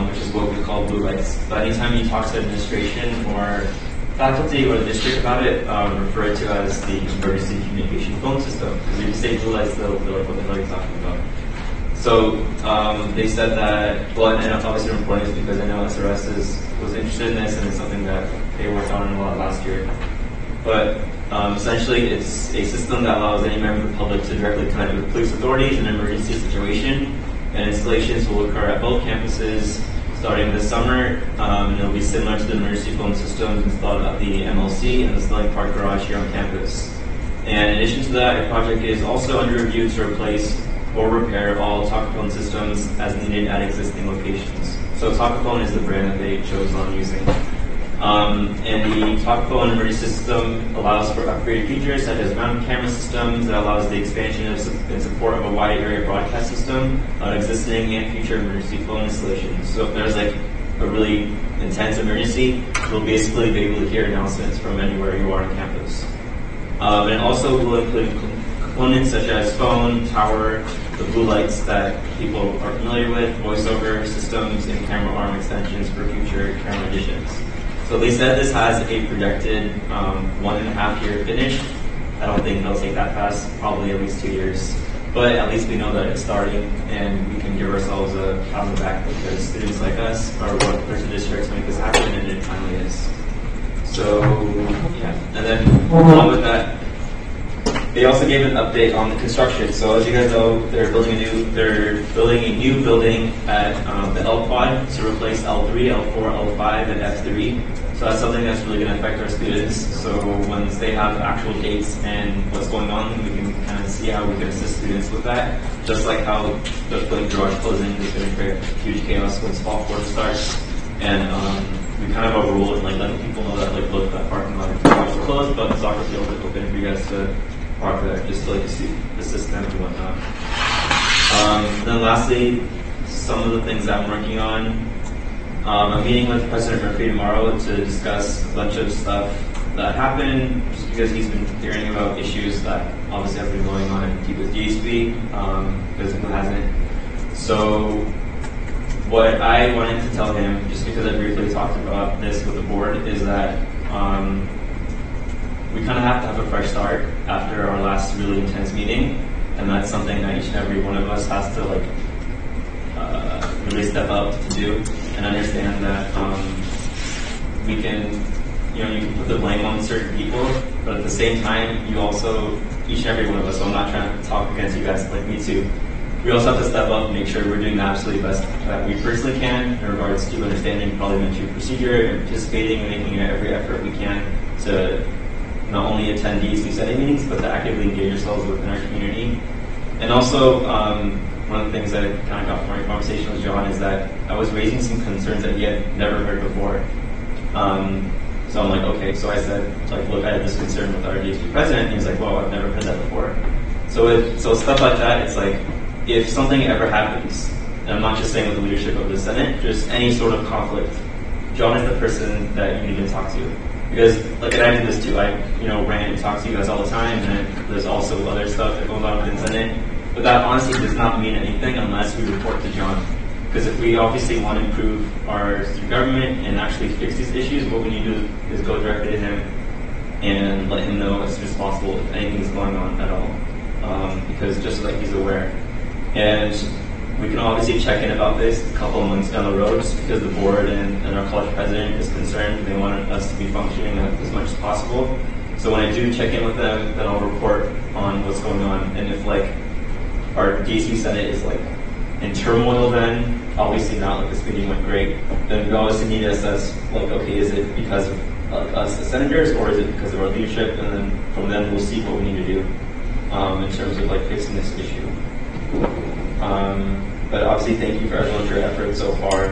which is what we call blue lights. But anytime you talk to administration or faculty or the district about it, refer it to as the emergency communication phone system. Because if you say blue lights, they're like, what the hell are you talking about? So they said that, well, and that's obviously important is because I know SRS was interested in this and it's something that they worked on a lot last year. But essentially, it's a system that allows any member of the public to directly connect with police authorities in an emergency situation. And installations will occur at both campuses starting this summer. It'll be similar to the emergency phone systems installed at the MLC and the Stelling Park Garage here on campus. And in addition to that, a project is also under review to replace or repair all talk-phone systems as needed at existing locations. So talk-phone is the brand that they chose on using. And the talk-phone emergency system allows for upgraded features such as mounted camera systems that allows the expansion and support of a wide area broadcast system on existing and future emergency phone installations. So if there's like a really intense emergency, you'll basically be able to hear announcements from anywhere you are on campus. And it also will include components such as phone, tower, the blue lights that people are familiar with, voiceover systems, and camera arm extensions for future camera additions. So they said this has a projected 1.5 year finish. I don't think it'll take that fast, probably at least 2 years. But at least we know that it's starting and we can give ourselves a pat on the back because students like us are what the districts make this happen and it finally is. So yeah, and then along with that, they also gave an update on the construction. So as you guys know, they're building a new building at the L quad to replace L3, L4, L5, and F3. So that's something that's really going to affect our students. So once they have actual dates and what's going on, we can kind of see how we can assist students with that. Just like how the garage closing is going to create huge chaos once fall quarter starts. And we kind of have a rule of like letting people know that like look, that parking lot is closed, but the soccer field is open for you guys to park there, just to like assist them and whatnot. Then lastly, some of the things that I'm working on. I'm meeting with President Murphy tomorrow to discuss a bunch of stuff that happened, just because he's been hearing about issues that obviously have been going on with DHB, because who hasn't. So what I wanted to tell him, just because I briefly talked about this with the board, is that we kind of have to have a fresh start after our last really intense meeting, and that's something that each and every one of us has to like really step up to do and understand that we can, you can put the blame on certain people, but at the same time, you also, each and every one of us, so I'm not trying to talk against you guys, like me too, we also have to step up and make sure we're doing the absolutely best that we personally can in regards to understanding parliamentary procedure and participating and making every effort we can to not only attend DHB Senate meetings, but to actively engage ourselves within our community. And also, one of the things that I kind of got from my conversation with John is that I was raising some concerns that he had never heard before. So I'm like, okay, so I said, like, look, I had this concern with our DHB president, and he's like, well, I've never heard that before. So stuff like that, it's like, if something ever happens, and I'm not just saying with the leadership of the Senate, just any sort of conflict, John is the person that you need to talk to. Because, like, and I do this too, I, rant and talk to you guys all the time, and there's also other stuff that goes on within Senate. But that honestly does not mean anything unless we report to John. Because if we obviously want to improve our student government and actually fix these issues, what we need to do is go directly to him and let him know as soon as possible if anything's going on at all. Because just so that he's aware. And we can obviously check in about this a couple of months down the road, just because the board and our college president is concerned. They want us to be functioning as much as possible. So when I do check in with them, then I'll report on what's going on. And if like our DHB Senate is like in turmoil, then obviously not like this meeting went great. Then we obviously need to assess like, okay, is it because of us as senators, or is it because of our leadership? And then from then we'll see what we need to do in terms of like fixing this issue. But obviously, thank you for everyone for your efforts so far.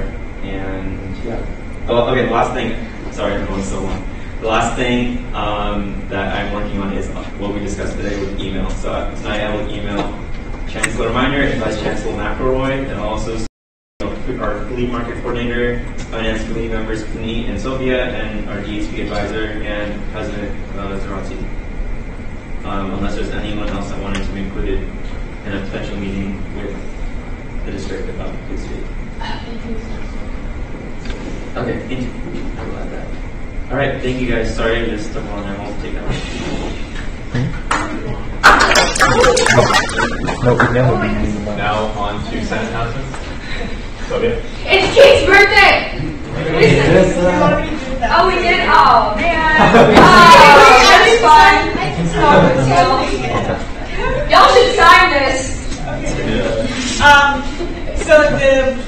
And yeah. Oh, okay, the last thing, sorry I'm going so long. The last thing that I'm working on is what we discussed today with email. So tonight I will email Chancellor Minor and Vice Chancellor McElroy, and also our flea market coordinator, finance committee members Puneet and Sophia, and our DHP advisor and President Zarati. Unless there's anyone else that wanted to be included in a potential meeting with the district about the state. Okay, thank you. I'm glad that. All right, thank you guys. Sorry, I just took on. I won't take that much. Now on to Senate announcements. Sophia? It's Kate's birthday! Oh, we did? Oh, man. Y'all should sign this. So the